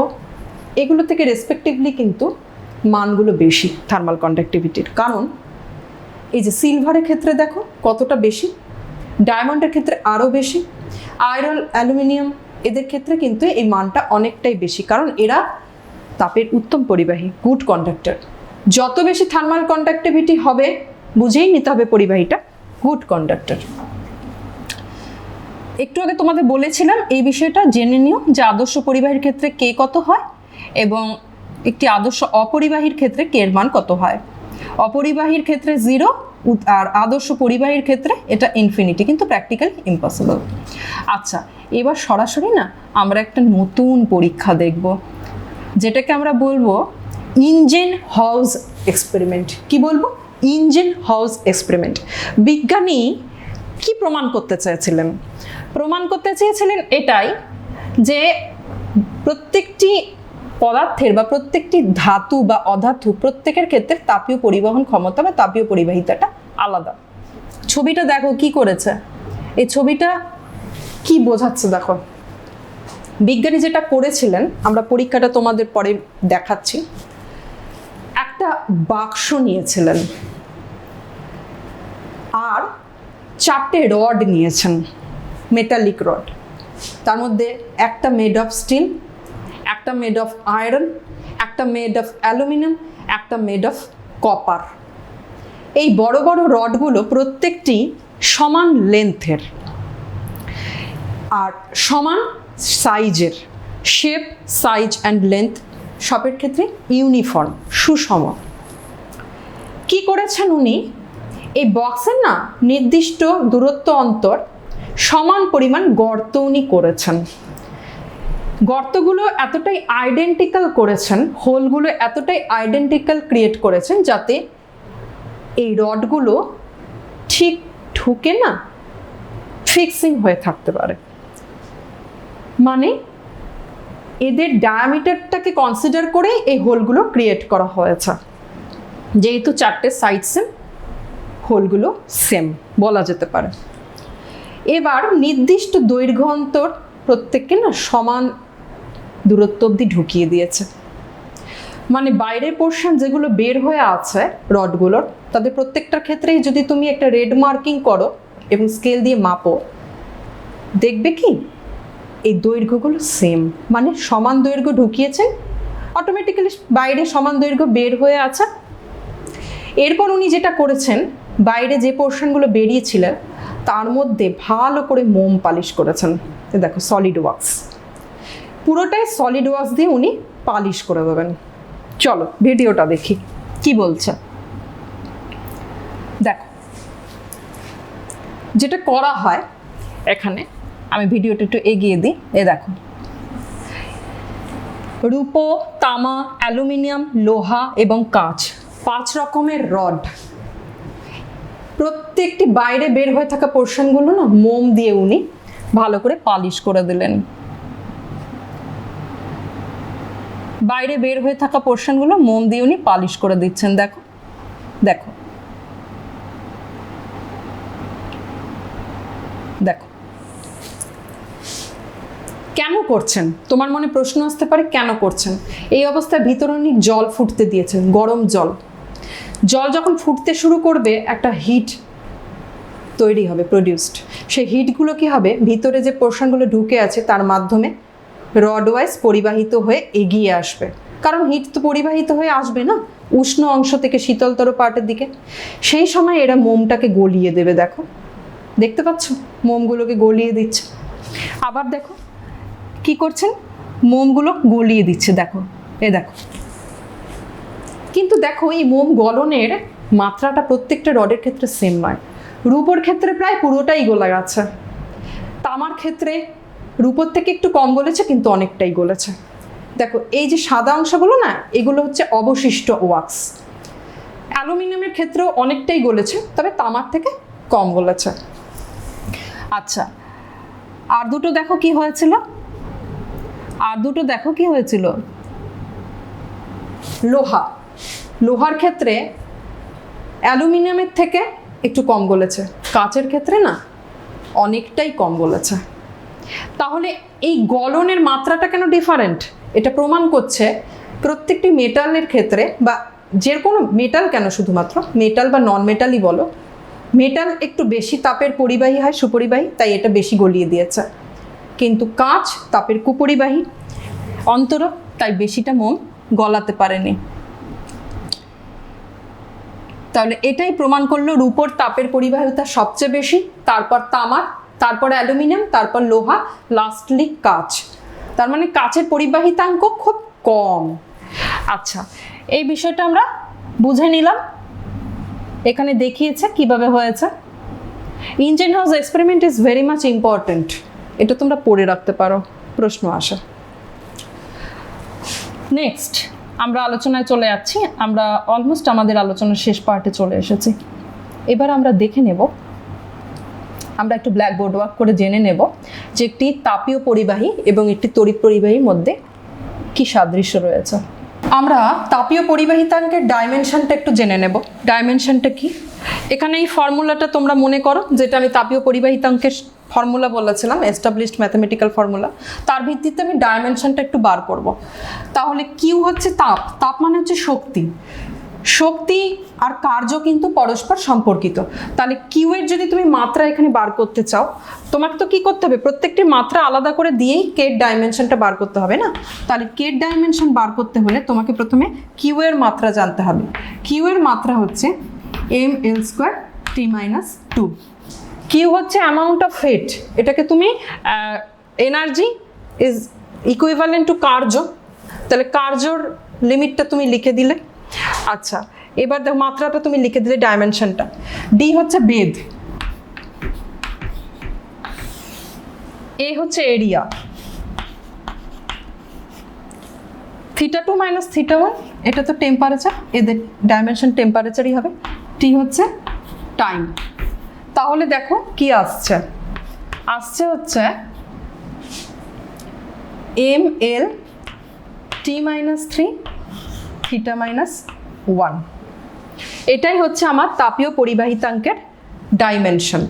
এগুলো থেকে রেসপেক্টিভলি কিন্তু মানগুলো বেশি থার্মাল কন্ডাক্টিভিটির। কারণ এই যে সিলভারের ক্ষেত্রে দেখো কতটা বেশি, ডায়মন্ডের ক্ষেত্রে আরও বেশি, আয়রন, অ্যালুমিনিয়াম এদের ক্ষেত্রে কিন্তু এই মানটা অনেকটাই বেশি, কারণ এরা তাপের উত্তম পরিবাহী, গুড কন্ডাক্টর। যত বেশি থার্মাল কন্ডাক্টিভিটি হবে বুঝেই নিতে হবে পরিবাহীটা গুড কন্ডাক্টর। একটু আগে তোমাদের বলেছিলাম এই বিষয়টা জেনে নিও যে আদর্শ পরিবাহীর ক্ষেত্রে কে কত হয় এবং একটি আদর্শ অপরিবাহীর ক্ষেত্রে কে এর মান কত হয়। অপরিবাহীর ক্ষেত্রে 0 আর আদর্শ পরিবাহীর ক্ষেত্রে এটা ইনফিনিটি, কিন্তু প্র্যাকটিক্যালি ইম্পসিবল। আচ্ছা এবার সরাসরি না আমরা একটা নতুন পরীক্ষা দেখব, যেটাকে আমরা বলবো ইঞ্জেন হাউস এক্সপেরিমেন্ট। কি বলবো? ইঞ্জেন হাউস এক্সপেরিমেন্ট। বিজ্ঞানী কি প্রমাণ করতে চেয়েছিলেন? প্রমাণ করতে চেয়েছিলেন এটাই যে প্রত্যেকটি পদার্থের বা প্রত্যেকটি ধাতু বা অধাতু প্রত্যেকের ক্ষেত্রে তাপীয় পরিবহন ক্ষমতা বা তাপীয় পরিবাহিতাটা আলাদা। ছবিটা দেখো কি করেছে, এই ছবিটা কি বোঝাচ্ছে দেখো। বিজ্ঞানী যেটা করেছিলেন, আমরা পরীক্ষাটা তোমাদের পরে দেখাচ্ছি, একটা বাক্স নিয়েছিলেন আর 4টে রড নিয়েছেন, মেটালিক রড। তার মধ্যে একটা মেড অফ স্টিল, একটা মেড অফ আয়রন, একটা মেড অফ অ্যালুমিনিয়াম, একটা মেড অফ কপার। এই বড় বড় রডগুলো প্রত্যেকটি সমান লেন্থের আর সমান সাইজের, শেপ, সাইজ অ্যান্ড লেন্থ সবের ক্ষেত্রে ইউনিফর্ম, সুষম। কি করেছেন উনি? এই বক্সের না নির্দিষ্ট দূরত্ব অন্তর সমান পরিমাণ গর্ত উনি করেছেন। গর্তগুলো এতটাই আইডেন্টিক্যাল করেছেন, হোলগুলো এতটাই আইডেন্টিক্যাল ক্রিয়েট করেছেন যাতে এই রডগুলো ঠিক ঢুকে না ফিক্সিং হয়ে থাকতে পারে। মানে এদের ডায়ামিটারটাকে কনসিডার করে এই হোলগুলো ক্রিয়েট করা হয়েছে। যেহেতু 4টে সাইড সেম, হোলগুলো সেম বলা যেতে পারে। এবার নির্দিষ্ট দৈর্ঘ্য অন্তর প্রত্যেককে না সমান দূরত্ব অবধি ঢুকিয়ে দিয়েছে। মানে বাইরের পোর্শন যেগুলো বের হয়ে আছে রডগুলোর, তাদের প্রত্যেকটার ক্ষেত্রেই যদি তুমি একটা রেড মার্কিং করো এবং স্কেল দিয়ে মাপো, দেখবে কি এই দৈর্ঘ্যগুলো সেম, মানে সমান দৈর্ঘ্য ঢুকিয়েছেন, অটোমেটিক্যালি বাইরে সমান দৈর্ঘ্য বের হয়ে আছে। এরপর উনি যেটা করেছেন, বাইরে যে পোর্শনগুলো বেরিয়েছিলেন তার মধ্যে ভালো করে মোম পালিশ করেছেন। দেখো সলিড ওয়াক্স, পুরোটাই সলিড ওয়াক্স দিয়ে উনি পালিশ করে দেবেন। চলো ভিডিওটা দেখি কি বলছে। দেখো যেটা করা হয় এখানে, আমি ভিডিওটা একটু এগিয়ে দিই। দেখো রূপো, তামা, অ্যালুমিনিয়াম, লোহা এবং কাঁচ, 5 রকমের রড, প্রত্যেকটি বাইরে বের হয়ে থাকা পোর্শনগুলো না মোম দিয়ে উনি ভালো করে পালিশ করে দিলেন। বাইরে বের হয়ে থাকা পোর্শনগুলো মোম দিয়ে উনি পালিশ করে দিচ্ছেন। দেখো দেখো দেখো কেন করছেন? তোমার মনে প্রশ্ন আসতে পারে কেন করছেন। এই অবস্থায় ভিতরে উনি জল ফুটতে দিয়েছেন, গরম জল। জল যখন ফুটতে শুরু করবে একটা হিট তৈরি হবে, প্রডিউসড। সেই হিটগুলো কি হবে, ভিতরে যে পোর্শনগুলো ঢুকে আছে তার মাধ্যমে রড ওয়াইজ পরিবাহিত হয়ে এগিয়ে আসবে। কারণ হিট তো পরিবাহিত হয়ে আসবে না উষ্ণ অংশ থেকে শীতলতর পার্টের দিকে। সেই সময় এরা মোমটাকে গলিয়ে দেবে। দেখো দেখতে পাচ্ছ মোমগুলোকে গলিয়ে দিচ্ছে। আবার দেখো কি করছেন, মোমগুলো গলিয়ে দিচ্ছে। দেখো দেখো, কিন্তু দেখো এই মোম গলনের মাত্রাটা প্রত্যেকটা রডের ক্ষেত্রে সেম নয়। রূপোর ক্ষেত্রে প্রায় পুরোটাই গলা গেছে, তামার ক্ষেত্রে রূপোর থেকে একটু কম গলেছে কিন্তু অনেকটাই গলেছে। দেখো এই যে সাদা অংশগুলো না, এগুলো হচ্ছে অবশিষ্ট ওয়াক্স। অ্যালুমিনিয়ামের ক্ষেত্রেও অনেকটাই গলেছে, তবে তামার থেকে কম গলেছে। আচ্ছা আর দুটো দেখো কি হয়েছিল, লোহা। লোহার ক্ষেত্রে অ্যালুমিনিয়ামের থেকে একটু কম গলেছে, কাচের ক্ষেত্রে না অনেকটাই কম গলেছে। তাহলে এই গলনের মাত্রাটা কেন ডিফারেন্ট? এটা প্রমাণ করছে প্রত্যেকটি মেটালের ক্ষেত্রে, বা যে কোনো মেটাল কেন, শুধুমাত্র মেটাল বা নন মেটালই বলো, মেটাল একটু বেশি তাপের পরিবাহী হয়, সুপরিবাহী, তাই এটা বেশি গলিয়ে দিয়েছে। কিন্তু কাঁচ তাপের কুপরিবাহী অন্তর, তাই বেশিটা মোম গলাতে পারেনি। তাহলে এটাই প্রমাণ করলো রূপোর তাপের পরিবাহিতা সবচেয়ে বেশি, তারপর তামার, তারপর অ্যালুমিনিয়াম, তারপর লোহা, লাস্টলি কাঁচ। তার মানে কাচের পরিবাহিতাঙ্ক খুব কম। আচ্ছা এই বিষয়টা আমরা বুঝে নিলাম, এখানে দেখিয়েছে কিভাবে হয়েছে। Engine house experiment is very much important, এটা তোমরা পড়ে রাখতে পারো, প্রশ্ন আসে। নেক্সট আমরা আলোচনায় চলে যাচ্ছি, আমরা অলমোস্ট আমাদের আলোচনার শেষ পার্টে চলে এসেছি। এবার আমরা দেখে নেব, আমরা একটু ব্ল্যাকবোর্ড ওয়ার্ক করে জেনে নেব যে একটি তাপীয় পরিবাহী এবং একটি তড়িৎ পরিবাহীর মধ্যে কি সাদৃশ্য রয়েছে। আমরা তাপীয় পরিবাহিতাঙ্কের ডাইমেনশনটা একটু জেনে নেব। ডাইমেনশনটা কি, এখানে এই ফর্মুলাটা তোমরা মনে করো, যেটা আমি তাপীয় পরিবাহিতাঙ্কের ফর্মুলা বলেছিলাম, এস্টাবলিশড ম্যাথমেটিক্যাল ফর্মুলা, তার ভিত্তিতে আমি ডাইমেনশনটা একটু বার করব। তাহলে কিউ হচ্ছে তাপ, তাপ মানে হচ্ছে শক্তি, শক্তি আর কার্য কিন্তু পরস্পর সম্পর্কিত। তাহলে কিউ এর যদি তুমি মাত্রা এখানে বার করতে চাও, তোমাকে তো কি করতে হবে, প্রত্যেকটি মাত্রা আলাদা করে দিয়েই কে এর ডাইমেনশনটা বার করতে হবে না। তাহলে কে এর ডাইমেনশন বার করতে হলে তোমাকে প্রথমে কিউ এর মাত্রা জানতে হবে। কিউ এর মাত্রা হচ্ছে ml² t-2। কিউ হচ্ছে অ্যামাউন্ট অফ হিট, এটাকে তুমি এনার্জি ইজ ইকুইভ্যালেন্ট টু কার্য, তাহলে কার্যর লিমিটটা তুমি লিখে দিলে। আচ্ছা এবার দেখো মাত্রাটা তুমি লিখে দিলে, ডাইমেনশনটা। ডি হচ্ছে বেধ, এ হচ্ছে এরিয়া, θ2 - θ1 এটা তো টেম্পারেচার, এদের ডাইমেনশন টেম্পারেচারই হবে। টি হচ্ছে টাইম। তাহলে দেখো কি আসছে, হচ্ছে ml t-3 θ-1। এটাই হচ্ছে আমার তাপীয় পরিবাহিতাঙ্কের ডাইমেনশন।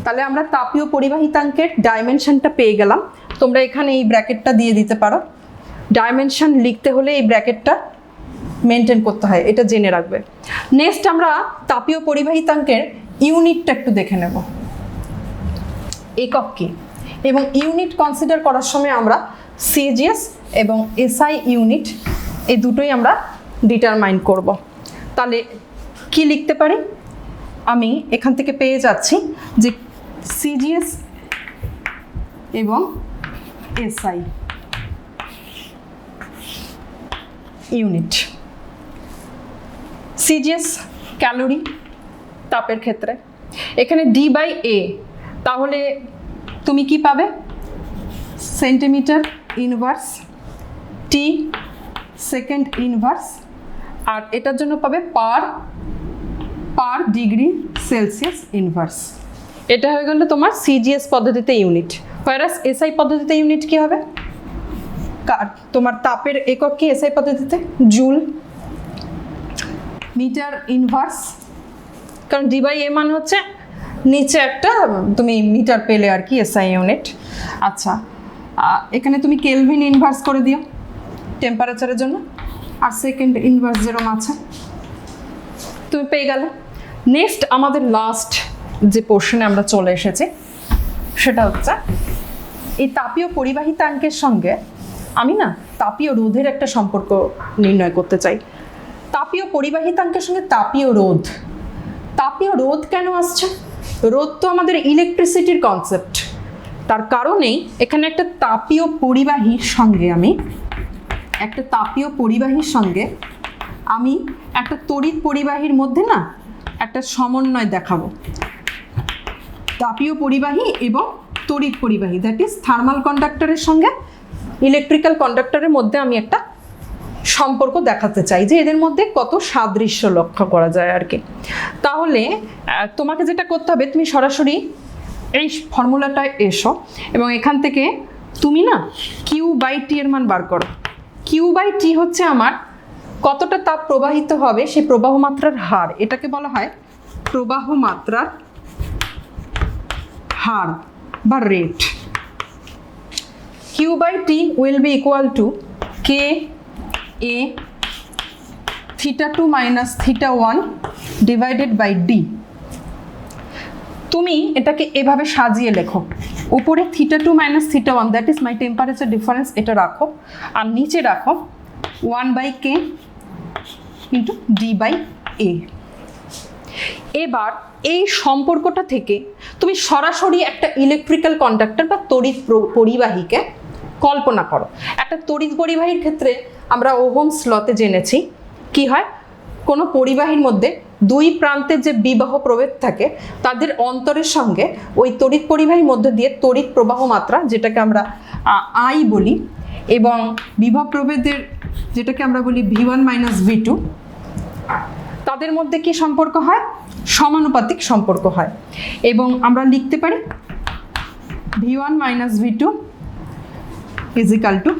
তাহলে আমরা তাপীয় পরিবাহিতাঙ্কের ডাইমেনশনটা পেয়ে গেলাম। তোমরা এখানে এই ব্র্যাকেটটা দিয়ে দিতে পারো, ডাইমেনশন লিখতে হলে এই ব্র্যাকেটটা মেনটেন করতে হয়, এটা জেনে রাখবে। নেক্সট আমরা তাপীয় পরিবাহিতাঙ্কের ইউনিটটা একটু দেখে নেব, একক কি, এবং ইউনিট কনসিডার করার সময় আমরা সিজিএস এবং এসআই ইউনিট এই দুটোই আমরা ডিটারমাইন করব। তাহলে কি লিখতে পারি, আমি এখান থেকে পেয়ে যাচ্ছি যে সিজিএস এবং এসআই ইউনিট। সিজিএস ক্যালোরি তাপের ক্ষেত্রে, এখানে ডি/এ, তাহলে তুমি কি পাবে, সেন্টিমিটার ইনভার্স, টি সেকেন্ড ইনভার্স, আর এটার জন্য পাবে পার ডিগ্রি সেলসিয়াস ইনভার্স। এটা হয়ে গেল তোমার সিজিএস পদ্ধতিতে ইউনিট। হোয়ারাস এসআই পদ্ধতিতে ইউনিট কি হবে, তোমার তাপের একক কি এসআই পদ্ধতিতে, জুল মিটার ইনভার্স, কারণ ডি/এ মান হচ্ছে নিচে একটা তুমি মিটার পেলে আর কি এসআই ইউনিট। আচ্ছা, এখানে তুমি কেলভিন ইনভার্স করে দিও টেম্পারেচারের জন্য, আর সেকেন্ড ইনভার্স যেরকম আছে তুমি পেয়ে গেলে। নেক্সট আমাদের লাস্ট যে পোর্শনে আমরা চলে এসেছি সেটা হচ্ছে এই তাপীয় পরিবাহিতাঙ্কের সঙ্গে আমি না তাপীয় রোধের একটা সম্পর্ক নির্ণয় করতে চাই। তাপীয় পরিবাহিতাঙ্কের সঙ্গে তাপীয় রোধ কেন আসছে? রোধ তো আমাদের ইলেকট্রিসিটির কনসেপ্ট, তার কারণেই এখানে একটা তাপীয় পরিবাহীর সঙ্গে আমি একটা তড়িৎ পরিবাহীর মধ্যে না একটা সমন্বয় দেখাবো। তাপীয় পরিবাহী এবং তড়িৎ পরিবাহী, দ্যাট ইজ থার্মাল কন্ডাক্টরের সঙ্গে ইলেকট্রিক্যাল কন্ডাক্টরের মধ্যে আমি একটা সম্পর্ক দেখাতে চাই যে এদের মধ্যে কত সাদৃশ্য লক্ষ্য করা যায় আর কি। তাহলে তোমাকে যেটা করতে হবে, তুমি সরাসরি এই ফর্মুলাটায় এসো এবং এখান থেকে তুমি না Q/T এর মান বার করো। Q/T হচ্ছে আমার কতটা তাপ প্রবাহিত হবে সেই প্রবাহ মাত্রার হার, এটাকে বলা হয় প্রবাহ মাত্রার হার বা rate. Q/T will be equal to K A θ2 minus θ1 divided by D। তুমি এটাকে এভাবে সাজিয়ে লেখো, উপরে θ2 minus θ1 that is my temperature difference, এটা রাখো, আর নিচে রাখো 1/K ইন্টু D/A। এবার এই সম্পর্কটা থেকে তুমি সরাসরি একটা ইলেকট্রিক্যাল কন্ডাক্টর বা তড়িৎ পরিবাহীকে কল্পনা করো। একটা তড়িৎ পরিবাহীর ক্ষেত্রে আমরা ওহমস লতে জেনেছি কি হয়, কোনো পরিবাহীর মধ্যে দুই প্রান্তের যে বিবাহ প্রভেদ থাকে তাদের অন্তরের সঙ্গে ওই তড়িৎ পরিবাহীর মধ্যে দিয়ে তড়িৎ প্রবাহ মাত্রা, যেটাকে আমরা আই বলি, এবং বিভব প্রভেদের যেটাকে আমরা বলি V1 মাইনাস V2, তাদের মধ্যে কি সম্পর্ক হয়, সমানুপাতিক সম্পর্ক হয়। এবং আমরা লিখতে পারি V1 minus V2 is equal to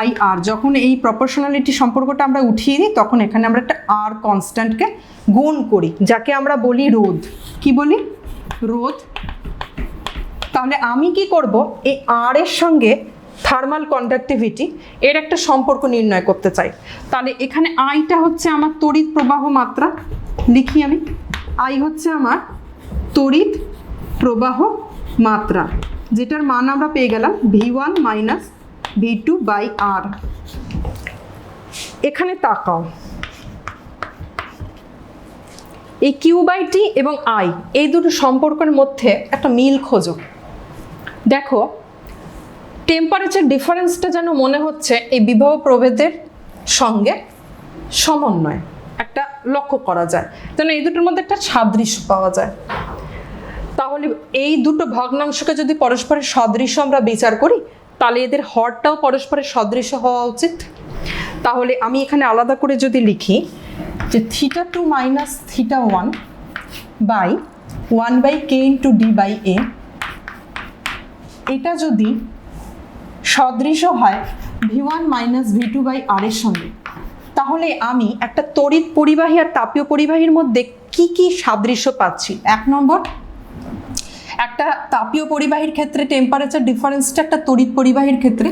IR। যখন এই প্রপোর্শনালিটি সম্পর্কটা আমরা উঠিয়ে দিই তখন এখানে আমরা একটা R কনস্ট্যান্টকে গুণ করি, যাকে আমরা বলি রোধ। কি বলি, রোধ। তাহলে আমি কি করব, এই R এর সঙ্গে থার্মাল কন্ডাক্টিভিটি এর একটা সম্পর্ক নির্ণয় করতে চাই। তাহলে এখানে আইটা হচ্ছে আমার তড়িৎ প্রবাহ মাত্রা, লিখি আমি, আই হচ্ছে আমার তড়িৎ প্রবাহ মাত্রা, যেটার মান আমরা পেয়ে গেলাম V1 মাইনাস V2/R। এখানে তাকাও, এই Q/T এবং I এই দুটো সম্পর্কের মধ্যে একটা মিল খোঁজো। দেখো টেম্পারেচার ডিফারেন্সটা যেন মনে হচ্ছে এই বিভব প্রভেদের সঙ্গে সমন্বয় একটা লক্ষ্য করা যায়, যেন এই দুটোর মধ্যে একটা সাদৃশ্য পাওয়া যায়। তাহলে এই দুটো ভগ্নাংশকে যদি পরস্পরের সদৃশ্য আমরা বিচার করি তাহলে এদের হরটাও পরস্পরের সদৃশ্য হওয়া উচিত। তাহলে আমি এখানে আলাদা করে যদি লিখি যে θ2 minus θ1 by 1/K into D/A, এটা যদি সদৃশ্য হয় V1 মাইনাস V2/R এর সঙ্গে, তাহলে আমি একটা তড়িৎ পরিবাহী আর তাপীয় পরিবাহীর মধ্যে কি কি সাদৃশ্য পাচ্ছি। 1 নম্বর, একটা তাপীয় পরিবাহীর ক্ষেত্রে টেম্পারেচার ডিফারেন্সটা একটা তড়িৎ পরিবাহীর ক্ষেত্রে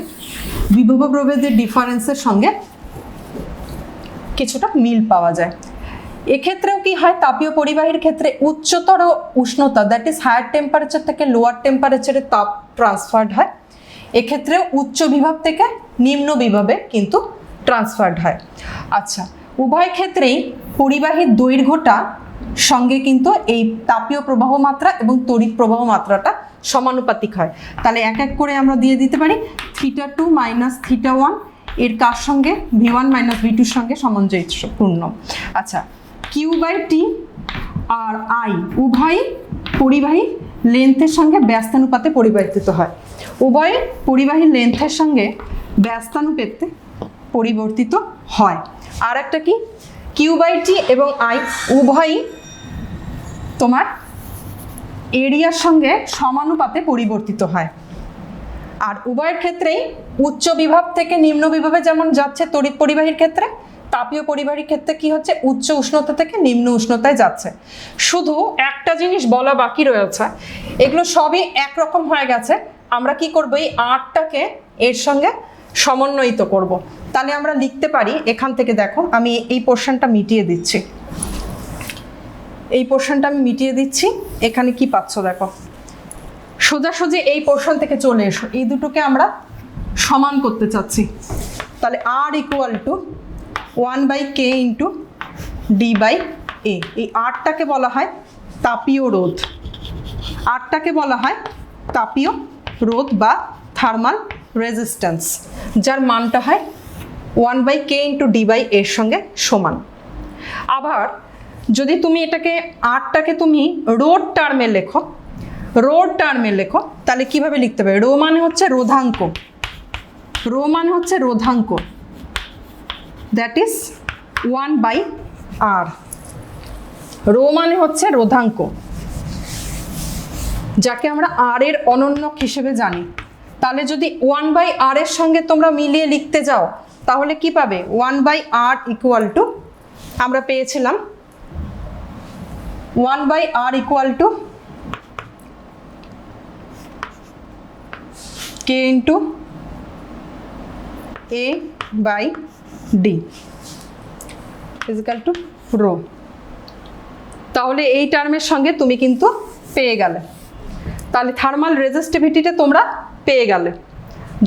বিভব প্রভেদের ডিফারেন্সের সঙ্গে কিছুটা মিল পাওয়া যায়। এক্ষেত্রেও কি হয়, তাপীয় পরিবাহীর ক্ষেত্রে উচ্চতর উষ্ণতা দ্যাট ইজ হায়ার টেম্পারেচার থেকে লোয়ার টেম্পারেচারে তাপ ট্রান্সফার্ড হয়। এক্ষেত্রে উচ্চ বিভব থেকে নিম্ন বিভবে কিন্তু ট্রান্সফার্ড হয়। আচ্ছা, উভয় ক্ষেত্রেই পরিবাহীর দৈর্ঘ্যটা সঙ্গে কিন্তু এই তাপীয় প্রবাহ মাত্রা এবং তড়িৎ প্রবাহ মাত্রাটা সমানুপাতিক হয়। তাহলে এক এক করে আমরা দিয়ে দিতে পারি θ2 মাইনাস θ1 এর কার সঙ্গে V1 মাইনাস V2 সঙ্গে সামঞ্জস্যপূর্ণ। আচ্ছা, Q/T আর I উভয়ই পরিবাহী লেন্থের সঙ্গে ব্যস্তানুপাতে পরিবর্তিত হয়। উভয় পরিবাহী লেন্থের সঙ্গে ব্যস্তানুপাতে পরিবর্তিত হয়। আর একটা কি, Q/T এবং I উভয়ই তোমার এরিয়ার সঙ্গে সমানুপাতে পরিবর্তিত হয়। আর উভয়ের ক্ষেত্রেই উচ্চ বিভব থেকে নিম্ন বিভবে যেমন যাচ্ছে তড়িৎ পরিবাহীর ক্ষেত্রে, তাপীয় পরিবাহীর ক্ষেত্রে কি হচ্ছে, উচ্চ উষ্ণতা থেকে নিম্ন উষ্ণতায় যাচ্ছে। শুধু একটা জিনিস বলা বাকি রয়েছে, এগুলো সবই একরকম হয়ে গেছে। আমরা কি করব, এই আরটাকে এর সঙ্গে সমন্বয়িত করব। তাহলে আমরা লিখতে পারি এখান থেকে, দেখো আমি এই পোর্শনটা মিটিয়ে দিচ্ছি, এই পোর্শনটা আমি মিটিয়ে দিচ্ছি। এখানে কি পাচ্ছ দেখো, সোজাসুজি এই পোর্শন থেকে চলে এসো, এই দুটোকে আমরা সমান করতে চাচ্ছি। তাহলে R equal to 1/k into D/A। এই আরটাকে বলা হয় তাপীয় রোধ, আরটাকে বলা হয় তাপীয় রোধ বা থার্মাল রেজিস্ট্যান্স, যার মানটা হয় 1/k ইন্টু D/A এর সঙ্গে সমান। আবার যদি তুমি এটাকে আরটাকে তুমি রোধ টার্মে লেখো, রোধ টার্মে লেখো, তাহলে কিভাবে লিখতে পারবে, রো মানে হচ্ছে রোধাঙ্ক, রো মানে হচ্ছে রোধাঙ্ক, দ্যাট ইজ 1/r। রো মানে হচ্ছে রোধাঙ্ক, যাকে আমরা আর এর অনন্যক হিসেবে জানি। তাহলে যদি 1/r এর সঙ্গে তোমরা মিলিয়ে লিখতে যাও, তাহলে কি পাবে, 1/r ইকুয়াল টু, আমরা পেয়েছিলাম 1/r equal to k into A/D equal to rho. তাহলে এই টার্মের সঙ্গে তুমি কিন্তু পেয়ে গেলে, তাহলে থার্মাল রেজিস্টিভিটিটা তোমরা পেয়ে গেলে।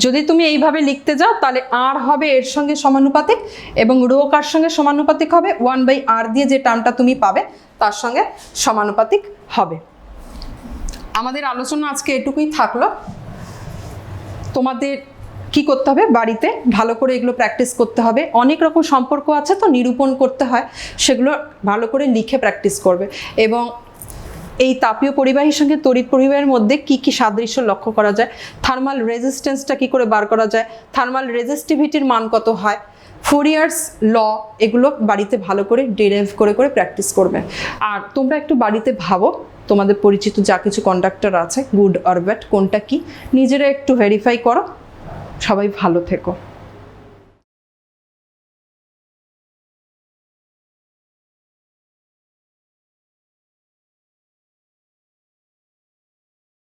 যদি তুমি এইভাবে লিখতে যাও, তাহলে আর হবে এর সঙ্গে সমানুপাতিক এবং রো কার সঙ্গে সমানুপাতিক হবে, 1/r দিয়ে যে টার্মটা তুমি পাবে তার সঙ্গে সমানুপাতিক হবে। আমাদের আলোচনা আজকে এটুকুই থাকলো। তোমাদের কি করতে হবে, বাড়িতে ভালো করে এগুলো প্র্যাকটিস করতে হবে। অনেক রকম সম্পর্ক আছে তো নিরূপণ করতে হয়, সেগুলো ভালো করে লিখে প্র্যাকটিস করবে। এবং এই তাপীয় পরিবাহীর সঙ্গে তড়িৎ পরিবাহের মধ্যে কি কি সাদৃশ্য লক্ষ্য করা যায়, থার্মাল রেজিস্ট্যান্সটা কি করে বার করা যায়, থার্মাল রেজিস্টিভিটির মান কত হয়, ফুরিয়ার্স ল, এগুলো বাড়িতে ভালো করে ডিরাইভ করে করে প্র্যাকটিস করবে। আর তোমরা একটু বাড়িতে ভাবো, তোমাদের পরিচিত যা কিছু কন্ডাক্টর আছে, গুড অর ব্যাড, কোনটা কি, নিজেরা একটু ভেরিফাই করো। সবাই ভালো থেকো।